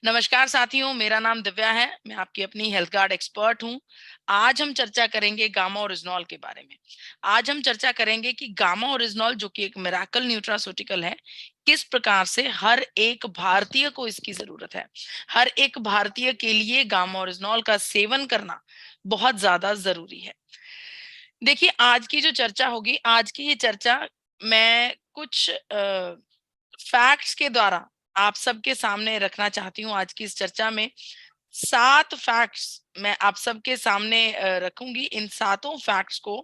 नमस्कार साथियों, मेरा नाम दिव्या है। मैं आपकी अपनी हेल्थ गार्ड एक्सपर्ट हूँ। आज हम चर्चा करेंगे गामा ओरिजिनॉल के बारे में। आज हम चर्चा करेंगे कि गामा ओरिजिनॉल जो कि एक मिरेकल न्यूट्रास्यूटिकल है, किस प्रकार से हर एक भारतीय को इसकी ज़रूरत है। हर एक भारतीय के लिए गामा ओरिजिनॉल का सेवन करना बहुत ज़्यादा ज़रूरी है। देखिए, आज की जो चर्चा होगी, आज की ये चर्चा मैं कुछ फैक्ट्स के द्वारा आप सबके सामने रखना चाहती हूँ। आज की इस चर्चा में 7 फैक्ट्स मैं आप सबके सामने रखूंगी। इन सातों फैक्ट्स को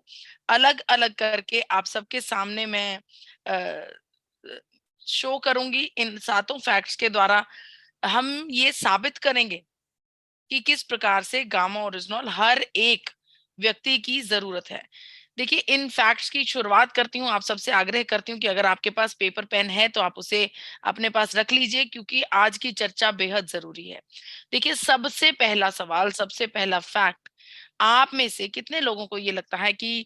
अलग-अलग करके आप सबके सामने मैं शो करूंगी। इन सातों फैक्ट्स के द्वारा हम ये साबित करेंगे कि किस प्रकार से गामा ओरिजिनॉल हर एक व्यक्ति की जरूरत है। देखिए, इन फैक्ट्स की शुरुआत करती हूँ। आप सबसे आग्रह करती हूँ कि अगर आपके पास पेपर पेन है तो आप उसे अपने पास रख लीजिए, क्योंकि आज की चर्चा बेहद जरूरी है। देखिए, सबसे पहला सवाल, सबसे पहला फैक्ट, आप में से कितने लोगों को ये लगता है कि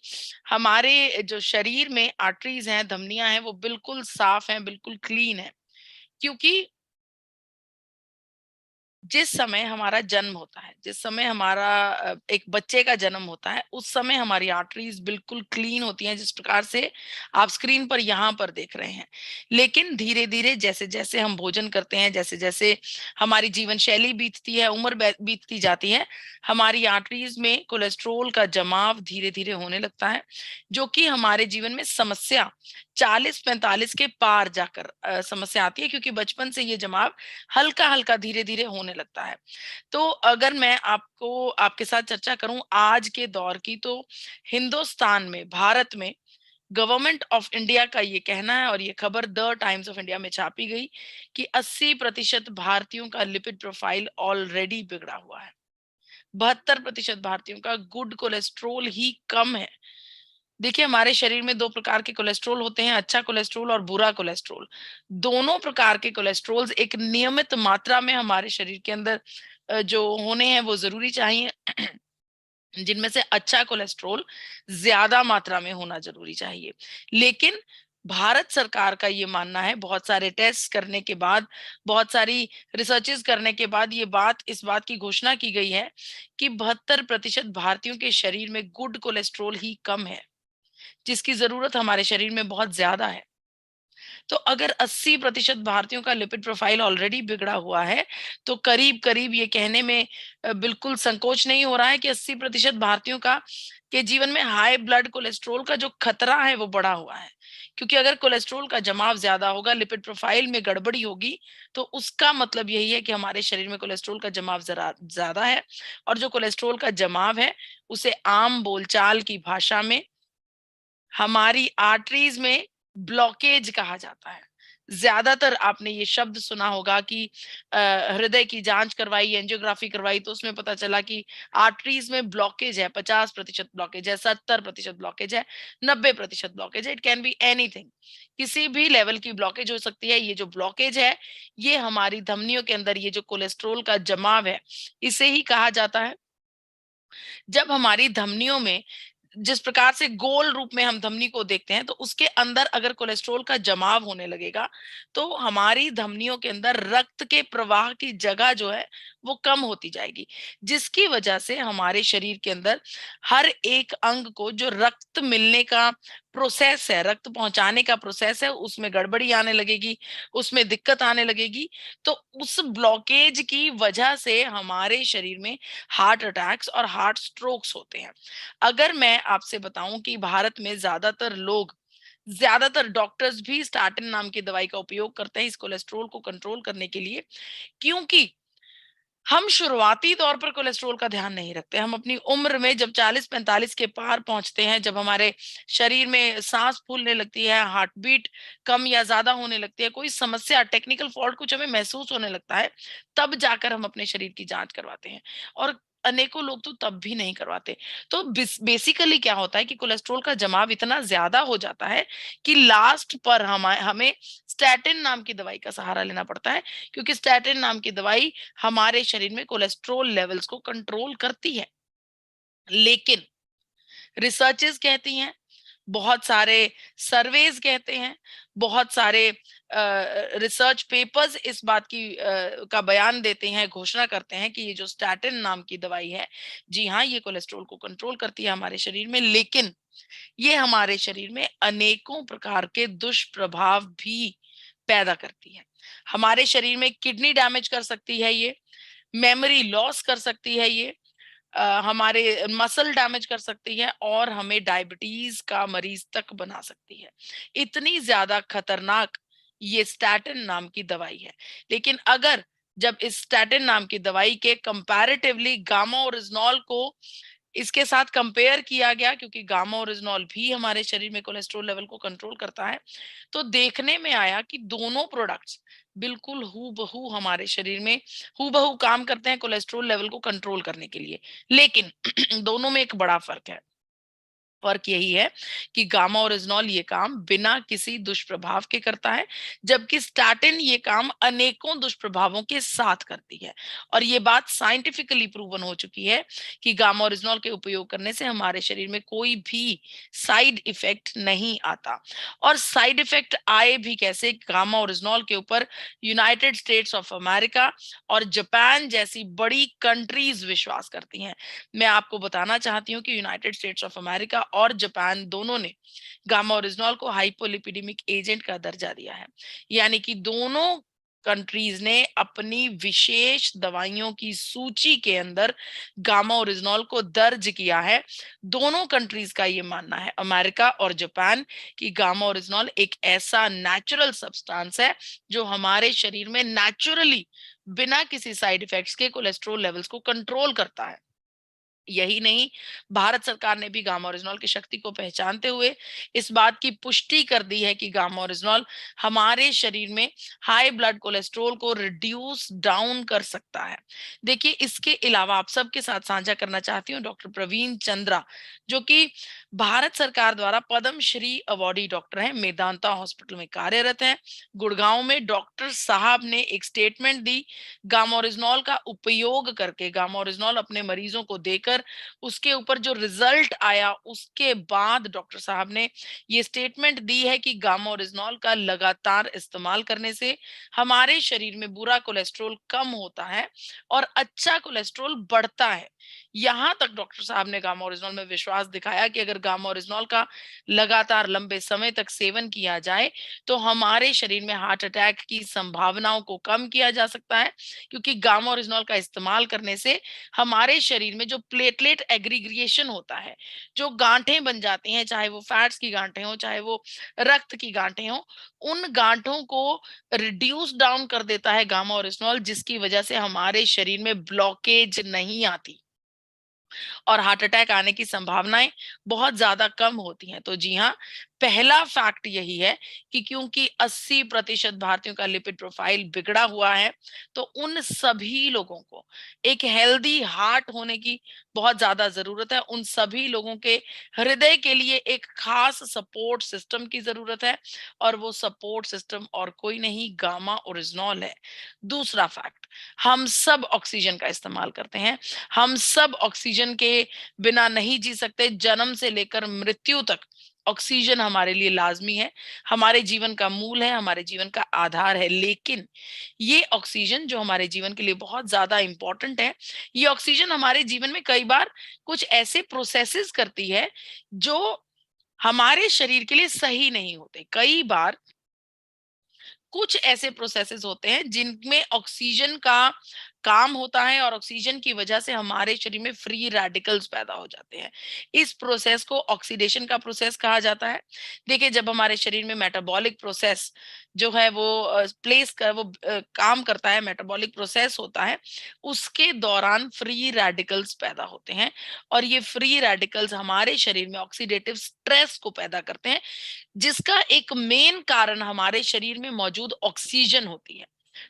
हमारे जो शरीर में आर्टरीज हैं, धमनियां हैं, वो बिल्कुल साफ हैं, बिल्कुल क्लीन है? क्योंकि जिस समय हमारा जन्म होता है, जिस समय हमारा एक बच्चे का जन्म होता है, उस समय हमारी आर्टरीज बिल्कुल क्लीन होती हैं, जिस प्रकार से आप स्क्रीन पर यहाँ पर देख रहे हैं। लेकिन धीरे-धीरे जैसे-जैसे हम भोजन करते हैं, जैसे-जैसे हमारी जीवन शैली बीतती है, उम्र बीतती जाती है, हमारी आर्टरीज में कोलेस्ट्रॉल का जमाव धीरे-धीरे होने लगता है, जो कि हमारे जीवन में समस्या 40-45 के पार जाकर समस्या आती है, क्योंकि बचपन से ये जमाव हल्का-हल्का धीरे-धीरे होने लगता है। तो अगर मैं आपको आपके साथ चर्चा करूँ आज के दौर की, तो हिंदुस्तान में, भारत में गवर्नमेंट ऑफ इंडिया का ये कहना है, और ये खबर द टाइम्स ऑफ इंडिया में छापी गई, कि 80% भारतीयों का लिपिड प्रोफाइल ऑलरेडी बिगड़ा हुआ है। 72% भारतीयों का गुड कोलेस्ट्रॉल ही कम है। देखिए, हमारे शरीर में 2 प्रकार के कोलेस्ट्रॉल होते हैं, अच्छा कोलेस्ट्रॉल और बुरा कोलेस्ट्रॉल। दोनों प्रकार के कोलेस्ट्रॉल्स एक नियमित मात्रा में हमारे शरीर के अंदर जो होने हैं वो ज़रूरी चाहिए। जिनमें से अच्छा कोलेस्ट्रॉल ज़्यादा मात्रा में होना ज़रूरी चाहिए। लेकिन भारत सरकार का ये मानना है, बहुत सारे टेस्ट करने के बाद, बहुत सारी रिसर्चेज़ करने के बाद इस बात की घोषणा की गई है कि 72% भारतीयों के शरीर में गुड कोलेस्ट्रॉल ही कम है, जिसकी ज़रूरत हमारे शरीर में बहुत ज़्यादा है। तो अगर 80% भारतीयों का लिपिड प्रोफाइल ऑलरेडी बिगड़ा हुआ है, तो करीब-करीब ये कहने में बिल्कुल संकोच नहीं हो रहा है कि 80% भारतीयों का के जीवन में हाई ब्लड कोलेस्ट्रॉल का जो खतरा है वो बढ़ा हुआ है। क्योंकि अगर कोलेस्ट्रॉल का जमाव ज़्यादा होगा, लिपिड प्रोफाइल में गड़बड़ी होगी, तो उसका मतलब यही है कि हमारे शरीर में कोलेस्ट्रॉल का जमाव ज़रा ज़्यादा है, और जो कोलेस्ट्रॉल का जमाव है, उसे आम बोलचाल की भाषा में हमारी आर्टरीज में ब्लॉकेज कहा जाता है। ज्यादातर आपने ये शब्द सुना होगा कि हृदय की जांच करवाई, एंजियोग्राफी करवाई, तो उसमें पता चला कि आर्टरीज में ब्लॉकेज है, 50% ब्लॉकेज है, 70% ब्लॉकेज है, 90% ब्लॉकेज है। इट कैन बी एनीथिंग, किसी भी लेवल की ब्लॉकेज हो सकती है। ये जो ब्लॉकेज है, ये हमारी धमनियों के अंदर ये जो कोलेस्ट्रोल का जमाव है, इसे ही कहा जाता है। जब हमारी धमनियों में जिस प्रकार से गोल रूप में हम धमनी को देखते हैं, तो उसके अंदर अगर कोलेस्ट्रॉल का जमाव होने लगेगा, तो हमारी धमनियों के अंदर रक्त के प्रवाह की जगह जो है वो कम होती जाएगी, जिसकी वजह से हमारे शरीर के अंदर हर एक अंग को जो रक्त मिलने का प्रोसेस है, रक्त पहुंचाने का प्रोसेस है, उसमें गड़बड़ी आने लगेगी, उसमें दिक्कत आने लगेगी। तो उस ब्लॉकेज की वजह से हमारे शरीर में हार्ट अटैक्स और हार्ट स्ट्रोक्स होते हैं। अगर मैं आपसे बताऊं कि भारत में ज्यादातर डॉक्टर्स भी स्टाटिन नाम की दवाई का उपयोग करते हैं इस कोलेस्ट्रॉल को कंट्रोल करने के लिए, क्योंकि हम शुरुआती तौर पर कोलेस्ट्रॉल का ध्यान नहीं रखते। हम अपनी उम्र में जब 40-45 के पार पहुंचते हैं, जब हमारे शरीर में सांस फूलने लगती है, हार्ट बीट कम या ज्यादा होने लगती है, कोई समस्या, टेक्निकल फॉल्ट कुछ हमें महसूस होने लगता है, तब जाकर हम अपने शरीर की जांच करवाते हैं। और अनेकों लोग तो तब भी नहीं करवाते। तो बेसिकली क्या होता है कि कोलेस्ट्रॉल का जमाव इतना ज्यादा हो जाता है कि लास्ट पर हमें स्टैटिन नाम की दवाई का सहारा लेना पड़ता है, क्योंकि स्टैटिन नाम की दवाई हमारे शरीर में कोलेस्ट्रॉल लेवल्स को कंट्रोल करती है। लेकिन रिसर्चेस कहती हैं, बहुत सारे सर्वेज कहते हैं, बहुत सारे रिसर्च पेपर्स इस बात की का बयान देते हैं, घोषणा करते हैं कि ये जो स्टैटिन नाम की दवाई है, जी हाँ, ये कोलेस्ट्रॉल को कंट्रोल करती है हमारे शरीर में, लेकिन ये हमारे शरीर में अनेकों प्रकार के दुष्प्रभाव भी पैदा करती है। हमारे शरीर में किडनी डैमेज कर सकती है ये, मेमोरी लॉस कर सकती है ये, हमारे मसल डैमेज कर सकती है और हमें डायबिटीज का मरीज तक बना सकती है। इतनी ज्यादा खतरनाक ये स्टैटिन नाम की दवाई है। लेकिन अगर जब इस स्टैटिन नाम की दवाई के कंपैरेटिवली गामा ओरिजिनॉल को इसके साथ कंपेयर किया गया, क्योंकि गामा ओरिजिनॉल भी हमारे शरीर में कोलेस्ट्रॉल लेवल को कंट्रोल करता है, तो देखने में आया कि दोनों प्रोडक्ट्स बिल्कुल हूबहू हमारे शरीर में हूबहू काम करते हैं कोलेस्ट्रॉल लेवल को कंट्रोल करने के लिए। लेकिन दोनों में एक बड़ा फर्क है। फर्क यही है कि गामा ओरिजिनॉल ये काम बिना किसी दुष्प्रभाव के करता है, जबकि स्टैटिन ये काम अनेकों दुष्प्रभावों के साथ करती है। और ये बात साइंटिफिकली प्रूवन हो चुकी है कि गामा ओरिजिनॉल के उपयोग करने से हमारे शरीर में कोई भी साइड इफेक्ट नहीं आता। और साइड इफेक्ट आए भी कैसे, गामा ओरिजिनॉल के ऊपर यूनाइटेड स्टेट्स ऑफ अमेरिका और जापान जैसी बड़ी कंट्रीज विश्वास करती हैं। मैं आपको बताना चाहती हूँ कि यूनाइटेड स्टेट्स ऑफ अमेरिका और जापान दोनों ने गामा ओरिजिनॉल को हाइपोलिपिडेमिक एजेंट का दर्जा दिया है। यानी कि दोनों कंट्रीज ने अपनी विशेष दवाइयों की सूची के अंदर गामा ओरिजिनॉल को दर्ज किया है। दोनों कंट्रीज का ये मानना है, अमेरिका और जापान, कि गामा ओरिजिनॉल एक ऐसा नेचुरल सब्सटेंस है जो हमारे शरीर में नेचुरली बिना किसी साइड इफेक्ट्स के कोलेस्ट्रॉल लेवल्स को कंट्रोल करता है। यही नहीं, भारत सरकार ने भी गामा ओरिजिनॉल की शक्ति को पहचानते हुए इस बात की पुष्टि कर दी है कि गामा ओरिजिनॉल हमारे शरीर में हाई ब्लड कोलेस्ट्रॉल को रिड्यूस डाउन कर सकता है। देखिए, इसके अलावा आप सबके साथ साझा करना चाहती हूँ डॉक्टर प्रवीण चंद्रा, जो कि भारत सरकार द्वारा पद्म श्री अवॉर्डी डॉक्टर हैं, मेदांता हॉस्पिटल में कार्यरत हैं। गुड़गांव में डॉक्टर साहब ने एक स्टेटमेंट दी, गामा ओरिजिनॉल का उपयोग करके गामा ओरिजिनॉल अपने मरीजों को देकर उसके ऊपर जो रिजल्ट आया, उसके बाद डॉक्टर साहब ने ये स्टेटमेंट दी है कि गामा ओरिजिनॉल का लगातार इस्तेमाल करने से हमारे शरीर में बुरा कोलेस्ट्रॉल कम होता है और अच्छा कोलेस्ट्रॉल बढ़ता है। यहां तक डॉक्टर साहब ने गामा ओरिजिनॉल में विश्वास दिखाया कि अगर गामा ओरिजिनॉल का लगातार लंबे समय तक सेवन किया जाए तो हमारे शरीर में हार्ट अटैक की संभावनाओं को कम किया जा सकता है, क्योंकि गामा ओरिजिनॉल का इस्तेमाल करने से हमारे शरीर में जो प्लेटलेट एग्रीग्रिएशन होता है, जो गांठें बन जाती हैं, चाहे वो फैट्स की गांठें हो, चाहे वो रक्त की गांठें हो, उन गांठों को रिड्यूस डाउन कर देता है गामा ओरिजिनॉल, जिसकी वजह से हमारे शरीर में ब्लॉकेज नहीं आती और हार्ट अटैक आने की संभावनाएं बहुत ज्यादा कम होती हैं। तो जी हाँ, पहला फैक्ट यही है कि क्योंकि 80% भारतीयों का लिपिड प्रोफाइल बिगड़ा हुआ है, तो उन सभी लोगों को एक हेल्दी हार्ट होने की बहुत ज्यादा जरूरत है। उन सभी लोगों के हृदय के लिए एक खास सपोर्ट सिस्टम की जरूरत है, और वो सपोर्ट सिस्टम और कोई नहीं, गामा ओरिजिनॉल है। दूसरा फैक्ट, हम सब ऑक्सीजन का इस्तेमाल करते हैं, हम सब ऑक्सीजन के बिना नहीं जी सकते। जन्म से लेकर मृत्यु तक ऑक्सीजन हमारे लिए लाजमी है, हमारे जीवन का मूल है, हमारे जीवन का आधार है। लेकिन ये ऑक्सीजन जो हमारे जीवन के लिए बहुत ज्यादा इंपॉर्टेंट है, ये ऑक्सीजन हमारे जीवन में कई बार कुछ ऐसे प्रोसेसेस करती है जो हमारे शरीर के लिए सही नहीं होते। कई बार कुछ ऐसे प्रोसेसेस होते हैं जिनमें ऑक्सीजन का काम होता है और ऑक्सीजन की वजह से हमारे शरीर में फ्री रेडिकल्स पैदा हो जाते हैं। इस प्रोसेस को ऑक्सीडेशन का प्रोसेस कहा जाता है। देखिए, जब हमारे शरीर में मेटाबॉलिक प्रोसेस जो है वो काम करता है, मेटाबॉलिक प्रोसेस होता है, उसके दौरान फ्री रेडिकल्स पैदा होते हैं और ये फ्री रेडिकल्स हमारे शरीर में ऑक्सीडेटिव स्ट्रेस को पैदा करते हैं, जिसका एक मेन कारण हमारे शरीर में मौजूद ऑक्सीजन होती है।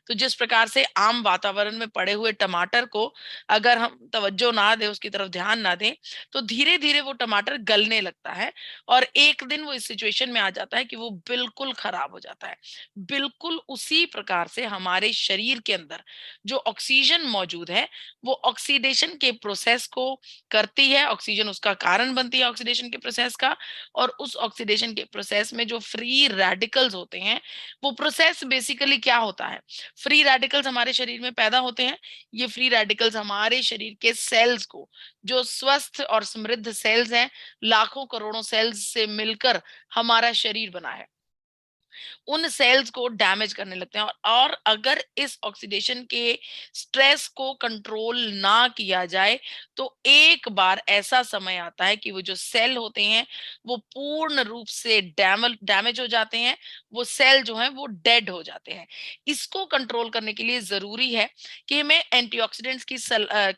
तो जिस प्रकार से आम वातावरण में पड़े हुए टमाटर को अगर हम तवज्जो ना दें, उसकी तरफ ध्यान ना दें, तो धीरे-धीरे वो टमाटर गलने लगता है और एक दिन वो इस सिचुएशन में आ जाता है कि वो बिल्कुल खराब हो जाता है। बिल्कुल उसी प्रकार से हमारे शरीर के अंदर जो ऑक्सीजन मौजूद है, वो ऑक्सीडेशन के प्रोसेस को करती है, ऑक्सीजन उसका कारण बनती है ऑक्सीडेशन के प्रोसेस का, और उस ऑक्सीडेशन के प्रोसेस में जो फ्री रेडिकल्स होते हैं, वो प्रोसेस बेसिकली क्या होता है? फ्री रेडिकल्स हमारे शरीर में पैदा होते हैं। ये फ्री रेडिकल्स हमारे शरीर के सेल्स को, जो स्वस्थ और समृद्ध सेल्स हैं, लाखों करोड़ों सेल्स से मिलकर हमारा शरीर बना है, उन सेल्स को डैमेज करने लगते हैं। और अगर इस ऑक्सीडेशन के स्ट्रेस को कंट्रोल ना किया जाए, तो एक बार ऐसा समय आता है कि वो जो सेल होते हैं, वो पूर्ण रूप से डैमेज हो जाते हैं। वो सेल जो हैं वो डेड हो जाते हैं। इसको कंट्रोल करने के लिए जरूरी है कि हमें एंटीऑक्सीडेंट्स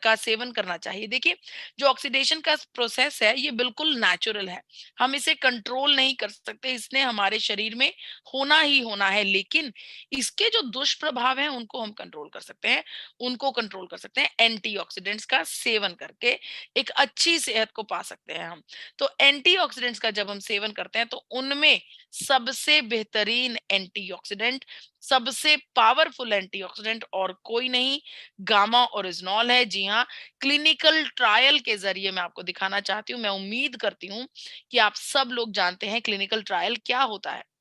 का सेवन करना चाहिए। देखिए, जो ऑक्सीडेशन का प्रोसेस है, ये बिल्कुल नेचुरल है। हम इसे कंट्रोल नहीं कर सकते, इसने हमारे शरीर में होना ही होना है, लेकिन इसके जो दुष्प्रभाव हैं उनको हम कंट्रोल कर सकते हैं। उनको कंट्रोल कर सकते हैं एंटीऑक्सीडेंट्स का सेवन करके। एक अच्छी सेहत को पा सकते हैं हम। तो एंटीऑक्सीडेंट्स का जब हम सेवन करते हैं, तो उनमें सबसे बेहतरीन एंटीऑक्सीडेंट, सबसे पावरफुल एंटीऑक्सीडेंट और कोई नहीं, गामा ओरिजिनॉल है। जी हाँ, क्लिनिकल ट्रायल के जरिए मैं आपको दिखाना चाहती हूँ। मैं उम्मीद करती हूँ कि आप सब लोग जानते हैं क्लिनिकल ट्रायल क्या होता है।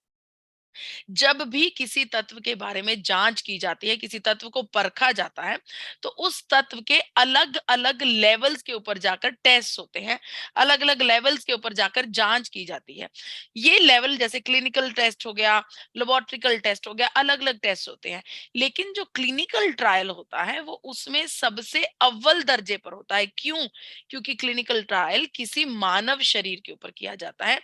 जब भी किसी तत्व के बारे में जांच की जाती है, किसी तत्व को परखा जाता है, तो उस तत्व के अलग-अलग लेवल्स के ऊपर जाकर टेस्ट होते हैं, अलग-अलग लेवल्स के ऊपर जाकर जांच की जाती है। ये लेवल जैसे क्लिनिकल टेस्ट हो गया, लैबोरेटरिकल टेस्ट हो गया, अलग-अलग टेस्ट होते हैं। लेकिन जो क्लिनिकल ट्रायल होता है, वो उसमें सबसे अव्वल दर्जे पर होता है। क्यों? क्योंकि क्लिनिकल ट्रायल किसी मानव शरीर के ऊपर किया जाता है।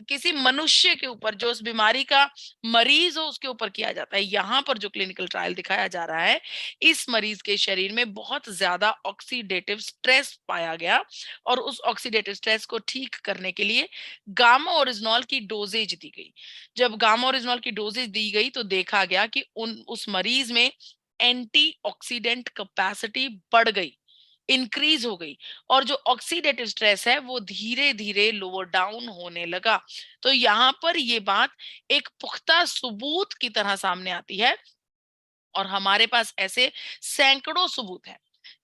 किसी मनुष्य के ऊपर, जो उस बीमारी का मरीज हो उसके ऊपर किया जाता है। यहाँ पर जो क्लिनिकल ट्रायल दिखाया जा रहा है, इस मरीज के शरीर में बहुत ज्यादा ऑक्सीडेटिव स्ट्रेस पाया गया और उस ऑक्सीडेटिव स्ट्रेस को ठीक करने के लिए गामा ओरिजिनॉल की डोजेज दी गई। जब गामा ओरिजिनॉल की डोजेज दी गई, तो देखा गया कि उन उस मरीज में एंटीऑक्सीडेंट कैपेसिटी बढ़ गई, इंक्रीज हो गई, और जो ऑक्सीडेटिव स्ट्रेस है वो धीरे धीरे लोअर डाउन होने लगा। तो यहाँ पर ये बात एक पुख्ता सबूत की तरह सामने आती है, और हमारे पास ऐसे सैकड़ों सबूत हैं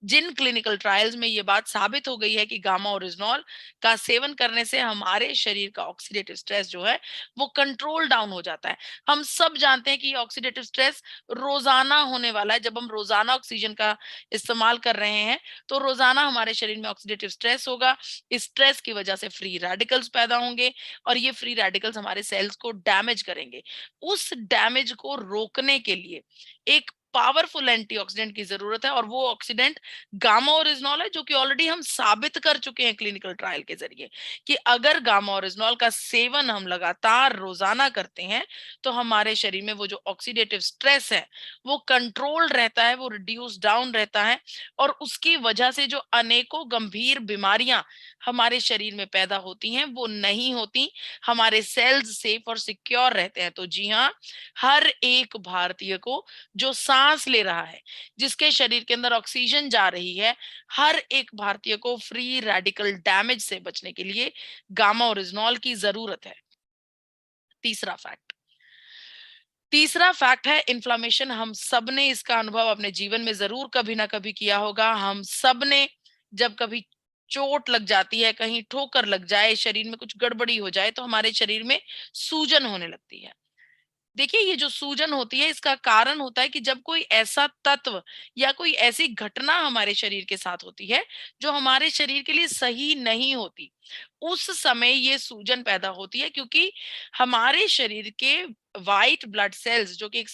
जिन क्लिनिकल ट्रायल्स में ये बात साबित हो गई है कि गामा ओरिजिनॉल का सेवन करने से हमारे शरीर का ऑक्सीडेटिव स्ट्रेस जो है वो कंट्रोल डाउन हो जाता है। हम सब जानते हैं कि ये ऑक्सीडेटिव स्ट्रेस रोजाना होने वाला है। जब हम रोजाना ऑक्सीजन का इस्तेमाल कर रहे हैं, तो रोजाना हमारे शरीर में ऑक्सीडेटिव स्ट्रेस होगा। इस स्ट्रेस की वजह से फ्री रेडिकल्स पैदा होंगे, और ये फ्री रेडिकल्स हमारे सेल्स को डैमेज करेंगे। उस डैमेज को रोकने के लिए एक पावरफुल एंटीऑक्सीडेंट की जरूरत है, और वो ऑक्सीडेंट गामा ओरिजिनॉल है, जो कि ऑलरेडी हम साबित कर चुके हैं क्लिनिकल ट्रायल के जरिए कि अगर गामा ओरिजिनॉल का सेवन हम लगातार रोजाना करते हैं, तो हमारे शरीर में वो जो ऑक्सीडेटिव स्ट्रेस है वो कंट्रोल रहता है, वो रिड्यूस डाउन रहता है, और उसकी वजह से जो अनेकों गंभीर बीमारियां हमारे शरीर में पैदा होती हैं वो नहीं होती। हमारे सेल्स सेफ और सिक्योर रहते हैं। तो जी हाँ, हर एक भारतीय को जो सांस ले रहा है, जिसके शरीर के अंदर ऑक्सीजन जा रही है, हर एक भारतीय को फ्री रेडिकल डैमेज से बचने के लिए गामा ओरिजिनॉल की जरूरत है। तीसरा फैक्ट तीसरा फैक्ट है इन्फ्लामेशन। हम सब ने इसका अनुभव अपने जीवन में जरूर कभी ना कभी किया होगा। हम सब ने जब कभी चोट लग जाती है, कहीं ठोकर लग जाए, शरीर में कुछ गड़बड़ी हो जाए, तो हमारे शरीर में सूजन होने लगती है। देखिए, ये जो सूजन होती है, इसका कारण होता है कि जब कोई ऐसा तत्व या कोई ऐसी घटना हमारे शरीर के साथ होती है जो हमारे शरीर के लिए सही नहीं होती, उस समय ये सूजन पैदा होती है। क्योंकि हमारे शरीर के व्हाइट ब्लड सेल्स, जो कि एक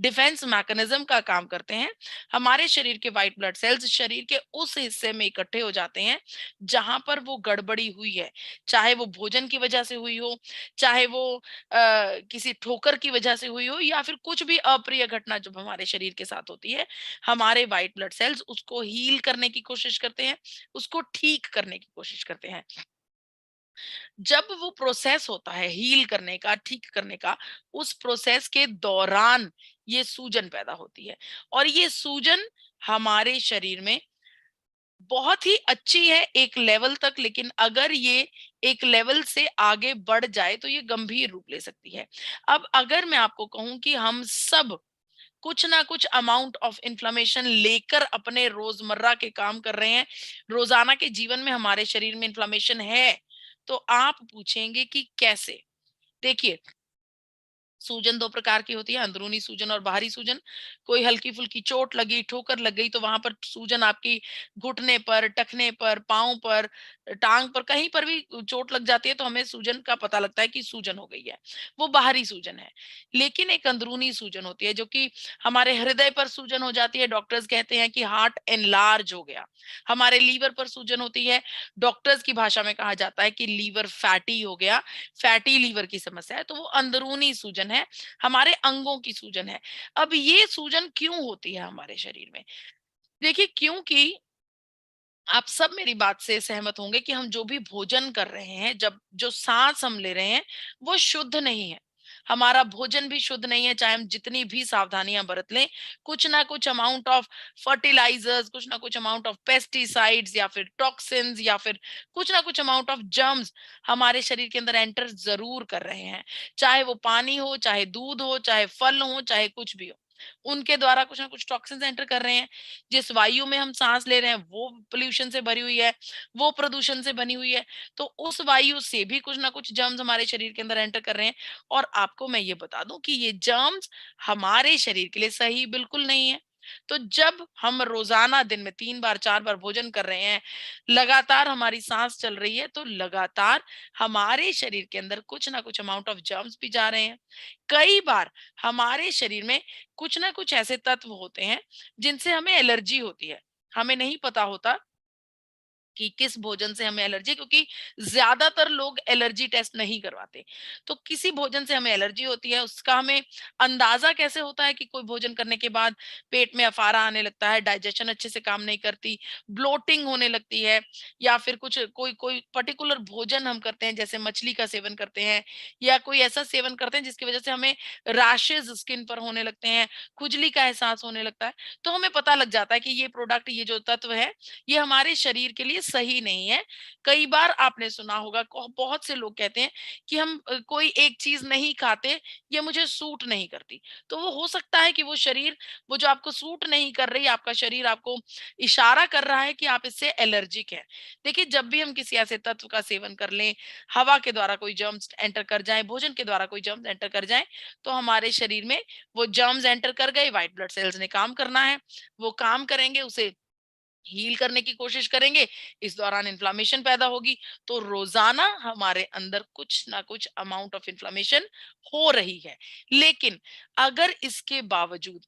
डिफेंस मैकेनिज्म का काम करते हैं, हमारे शरीर के व्हाइट ब्लड सेल्स शरीर के उस हिस्से में इकट्ठे हो जाते हैं जहां पर वो गड़बड़ी हुई है। चाहे वो भोजन की वजह से हुई हो, चाहे वो किसी ठोकर की वजह से हुई हो, या फिर कुछ भी अप्रिय घटना जब हमारे शरीर के साथ होती है, हमारे व्हाइट ब्लड सेल्स उसको हील करने की कोशिश करते हैं, उसको ठीक करने की कोशिश करते हैं। जब वो प्रोसेस होता है हील करने का, ठीक करने का, उस प्रोसेस के दौरान ये सूजन पैदा होती है। और ये सूजन हमारे शरीर में बहुत ही अच्छी है एक लेवल तक, लेकिन अगर ये एक लेवल से आगे बढ़ जाए तो ये गंभीर रूप ले सकती है। अब अगर मैं आपको कहूँ कि हम सब कुछ ना कुछ अमाउंट ऑफ इन्फ्लेमेशन लेकर अपने रोजमर्रा के काम कर रहे हैं, रोजाना के जीवन में हमारे शरीर में इन्फ्लेमेशन है, तो आप पूछेंगे कि कैसे? देखिए, सूजन 2 प्रकार की होती है, अंदरूनी सूजन और बाहरी सूजन। कोई हल्की-फुल्की चोट लगी, ठोकर लग गई तो वहाँ पर सूजन आपकी घुटने पर, टखने पर, पाँव पर, टाँग पर, कहीं पर भी चोट लग जाती है तो हमें सूजन का पता लगता है कि सूजन हो गई है। वो बाहरी सूजन है। लेकिन एक अंदरूनी सूजन होती है जो कि हमारे हृदय पर सूजन हो जाती है, डॉक्टर्स कहते हैं कि हार्ट एनलार्ज हो गया। हमारे लीवर पर सूजन होती है, डॉक्टर्स की भाषा में कहा जाता है कि लीवर फैटी हो गया, फैटी लीवर की समस्या है, तो वो अंदरूनी सूजन है, हमारे अंगों की सूजन है। अब ये सूजन क्यों होती है हमारे शरीर में? देखिए, क्योंकि आप सब मेरी बात से सहमत होंगे कि हम जो भी भोजन कर रहे हैं, जब जो सांस हम ले रहे हैं, वो शुद्ध नहीं है। हमारा भोजन भी शुद्ध नहीं है, चाहे हम जितनी भी सावधानियां बरत लें। कुछ ना कुछ अमाउंट ऑफ फर्टिलाइजर्स, कुछ ना कुछ अमाउंट ऑफ पेस्टिसाइड्स या फिर टॉक्सिन्स या फिर कुछ ना कुछ अमाउंट ऑफ जर्म्स हमारे शरीर के अंदर एंटर जरूर कर रहे हैं। चाहे वो पानी हो, चाहे दूध हो, चाहे फल हो, चाहे कुछ भी हो, उनके द्वारा कुछ ना कुछ टॉक्सिन्स एंटर कर रहे हैं। जिस वायु में हम सांस ले रहे हैं वो पोल्यूशन से भरी हुई है, वो प्रदूषण से बनी हुई है। तो उस वायु से भी कुछ ना कुछ जर्म्स हमारे शरीर के अंदर एंटर कर रहे हैं। और आपको मैं ये बता दूं कि ये जर्म्स हमारे शरीर के लिए सही बिल्कुल नहीं है। तो जब हम रोजाना दिन में 3 बार 4 बार भोजन कर रहे हैं, लगातार हमारी सांस चल रही है, तो लगातार हमारे शरीर के अंदर कुछ ना कुछ अमाउंट ऑफ जर्म्स भी जा रहे हैं। कई बार हमारे शरीर में कुछ ना कुछ ऐसे तत्व होते हैं जिनसे हमें एलर्जी होती है। हमें नहीं पता होता कि किस भोजन से हमें एलर्जी है, क्योंकि ज्यादातर लोग एलर्जी टेस्ट नहीं करवाते। तो किसी भोजन से हमें एलर्जी होती है, उसका हमें अंदाजा कैसे होता है कि कोई भोजन करने के बाद पेट में अफारा आने लगता है, डाइजेशन अच्छे से काम नहीं करती, ब्लोटिंग होने लगती है, या फिर कुछ कोई कोई पर्टिकुलर भोजन हम करते हैं, जैसे मछली का सेवन करते हैं या कोई ऐसा सेवन करते हैं जिसकी वजह से हमें रैशेज स्किन पर होने लगते हैं, खुजली का एहसास होने लगता है। तो हमें पता लग जाता है कि ये प्रोडक्ट, ये जो तत्व है, ये हमारे शरीर के लिए सही नहीं है। कई बार आपने सुना होगा, बहुत से लोग कहते हैं कि हम कोई एक चीज नहीं खाते, ये मुझे सूट नहीं करती। तो वो हो सकता है कि वो शरीर, वो जो आपको सूट नहीं कर रही, आपका शरीर आपको इशारा कर रहा है कि आप इससे एलर्जिक हैं। देखिए, जब भी हम किसी ऐसे तत्व का सेवन कर लें, हवा के द्वारा कोई जर्म्स एंटर कर जाए, भोजन के द्वारा कोई जर्म्स एंटर कर जाए, तो हमारे शरीर में वो जर्म्स एंटर कर गए, व्हाइट ब्लड सेल्स ने काम करना है, वो काम करेंगे, उसे हील करने की कोशिश करेंगे। इस दौरान इन्फ्लेमेशन पैदा होगी। तो रोजाना हमारे अंदर कुछ ना कुछ अमाउंट ऑफ इन्फ्लेमेशन हो रही है। लेकिन अगर इसके बावजूद,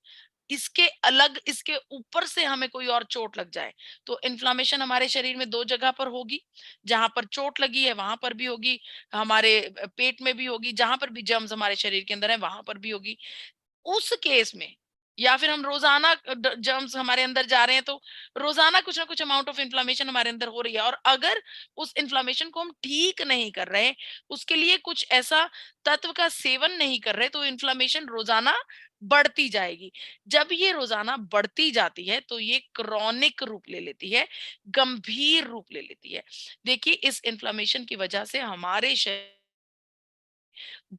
इसके अलग, इसके ऊपर से हमें कोई और चोट लग जाए, तो इन्फ्लेमेशन हमारे शरीर में 2 जगह पर होगी। जहां पर चोट लगी है वहां पर भी होगी, हमारे पेट में भी होगी, जहां पर भी जर्म्स हमारे शरीर के अंदर है वहां पर भी होगी। उस केस में, या फिर हम रोजाना जर्म्स हमारे अंदर जा रहे हैं, तो रोजाना कुछ ना कुछ अमाउंट ऑफ इन्फ्लेमेशन हमारे अंदर हो रही है, और अगर उस इन्फ्लेमेशन को हम ठीक नहीं कर रहे, उसके लिए कुछ ऐसा तत्व का सेवन नहीं कर रहे, तो इन्फ्लेमेशन रोजाना बढ़ती जाएगी। जब ये रोजाना बढ़ती जाती है तो ये क्रॉनिक रूप ले लेती है, गंभीर रूप ले लेती है। देखिए, इस इन्फ्लेमेशन की वजह से हमारे शरीर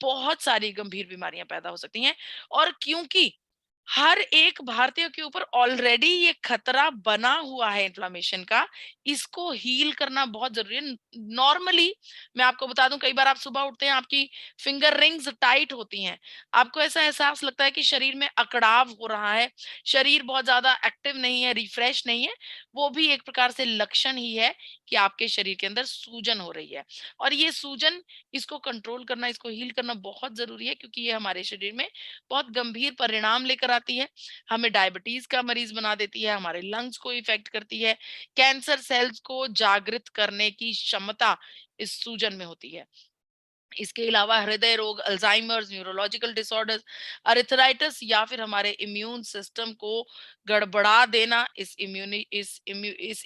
बहुत सारी गंभीर बीमारियां पैदा हो सकती हैं। और क्योंकि हर एक भारतीय के ऊपर ऑलरेडी ये खतरा बना हुआ है इन्फ्लेमेशन का, इसको हील करना बहुत जरूरी है। नॉर्मली मैं आपको बता दूं, कई बार आप सुबह उठते हैं, आपकी फिंगर रिंग्स टाइट होती हैं, आपको ऐसा एहसास लगता है कि शरीर में अकड़ाव हो रहा है, शरीर बहुत ज्यादा एक्टिव नहीं है, रिफ्रेश नहीं है। वो भी एक प्रकार से लक्षण ही है कि आपके शरीर के अंदर सूजन हो रही है। और ये सूजन, इसको कंट्रोल करना, इसको हील करना बहुत जरूरी है, क्योंकि ये हमारे शरीर में बहुत गंभीर परिणाम लेकर आती है। हमें डायबिटीज का मरीज बना देती है, हमारे लंग्स को इफेक्ट करती है, कैंसर सेल्स को जागृत करने की क्षमता इस सूजन में होती है। इसके अलावा हृदय रोग, अल्जाइमर्स, न्यूरोलॉजिकल डिसऑर्डर्स, अर्थराइटिस या फिर हमारे इम्यून सिस्टम को गड़बड़ा देना इस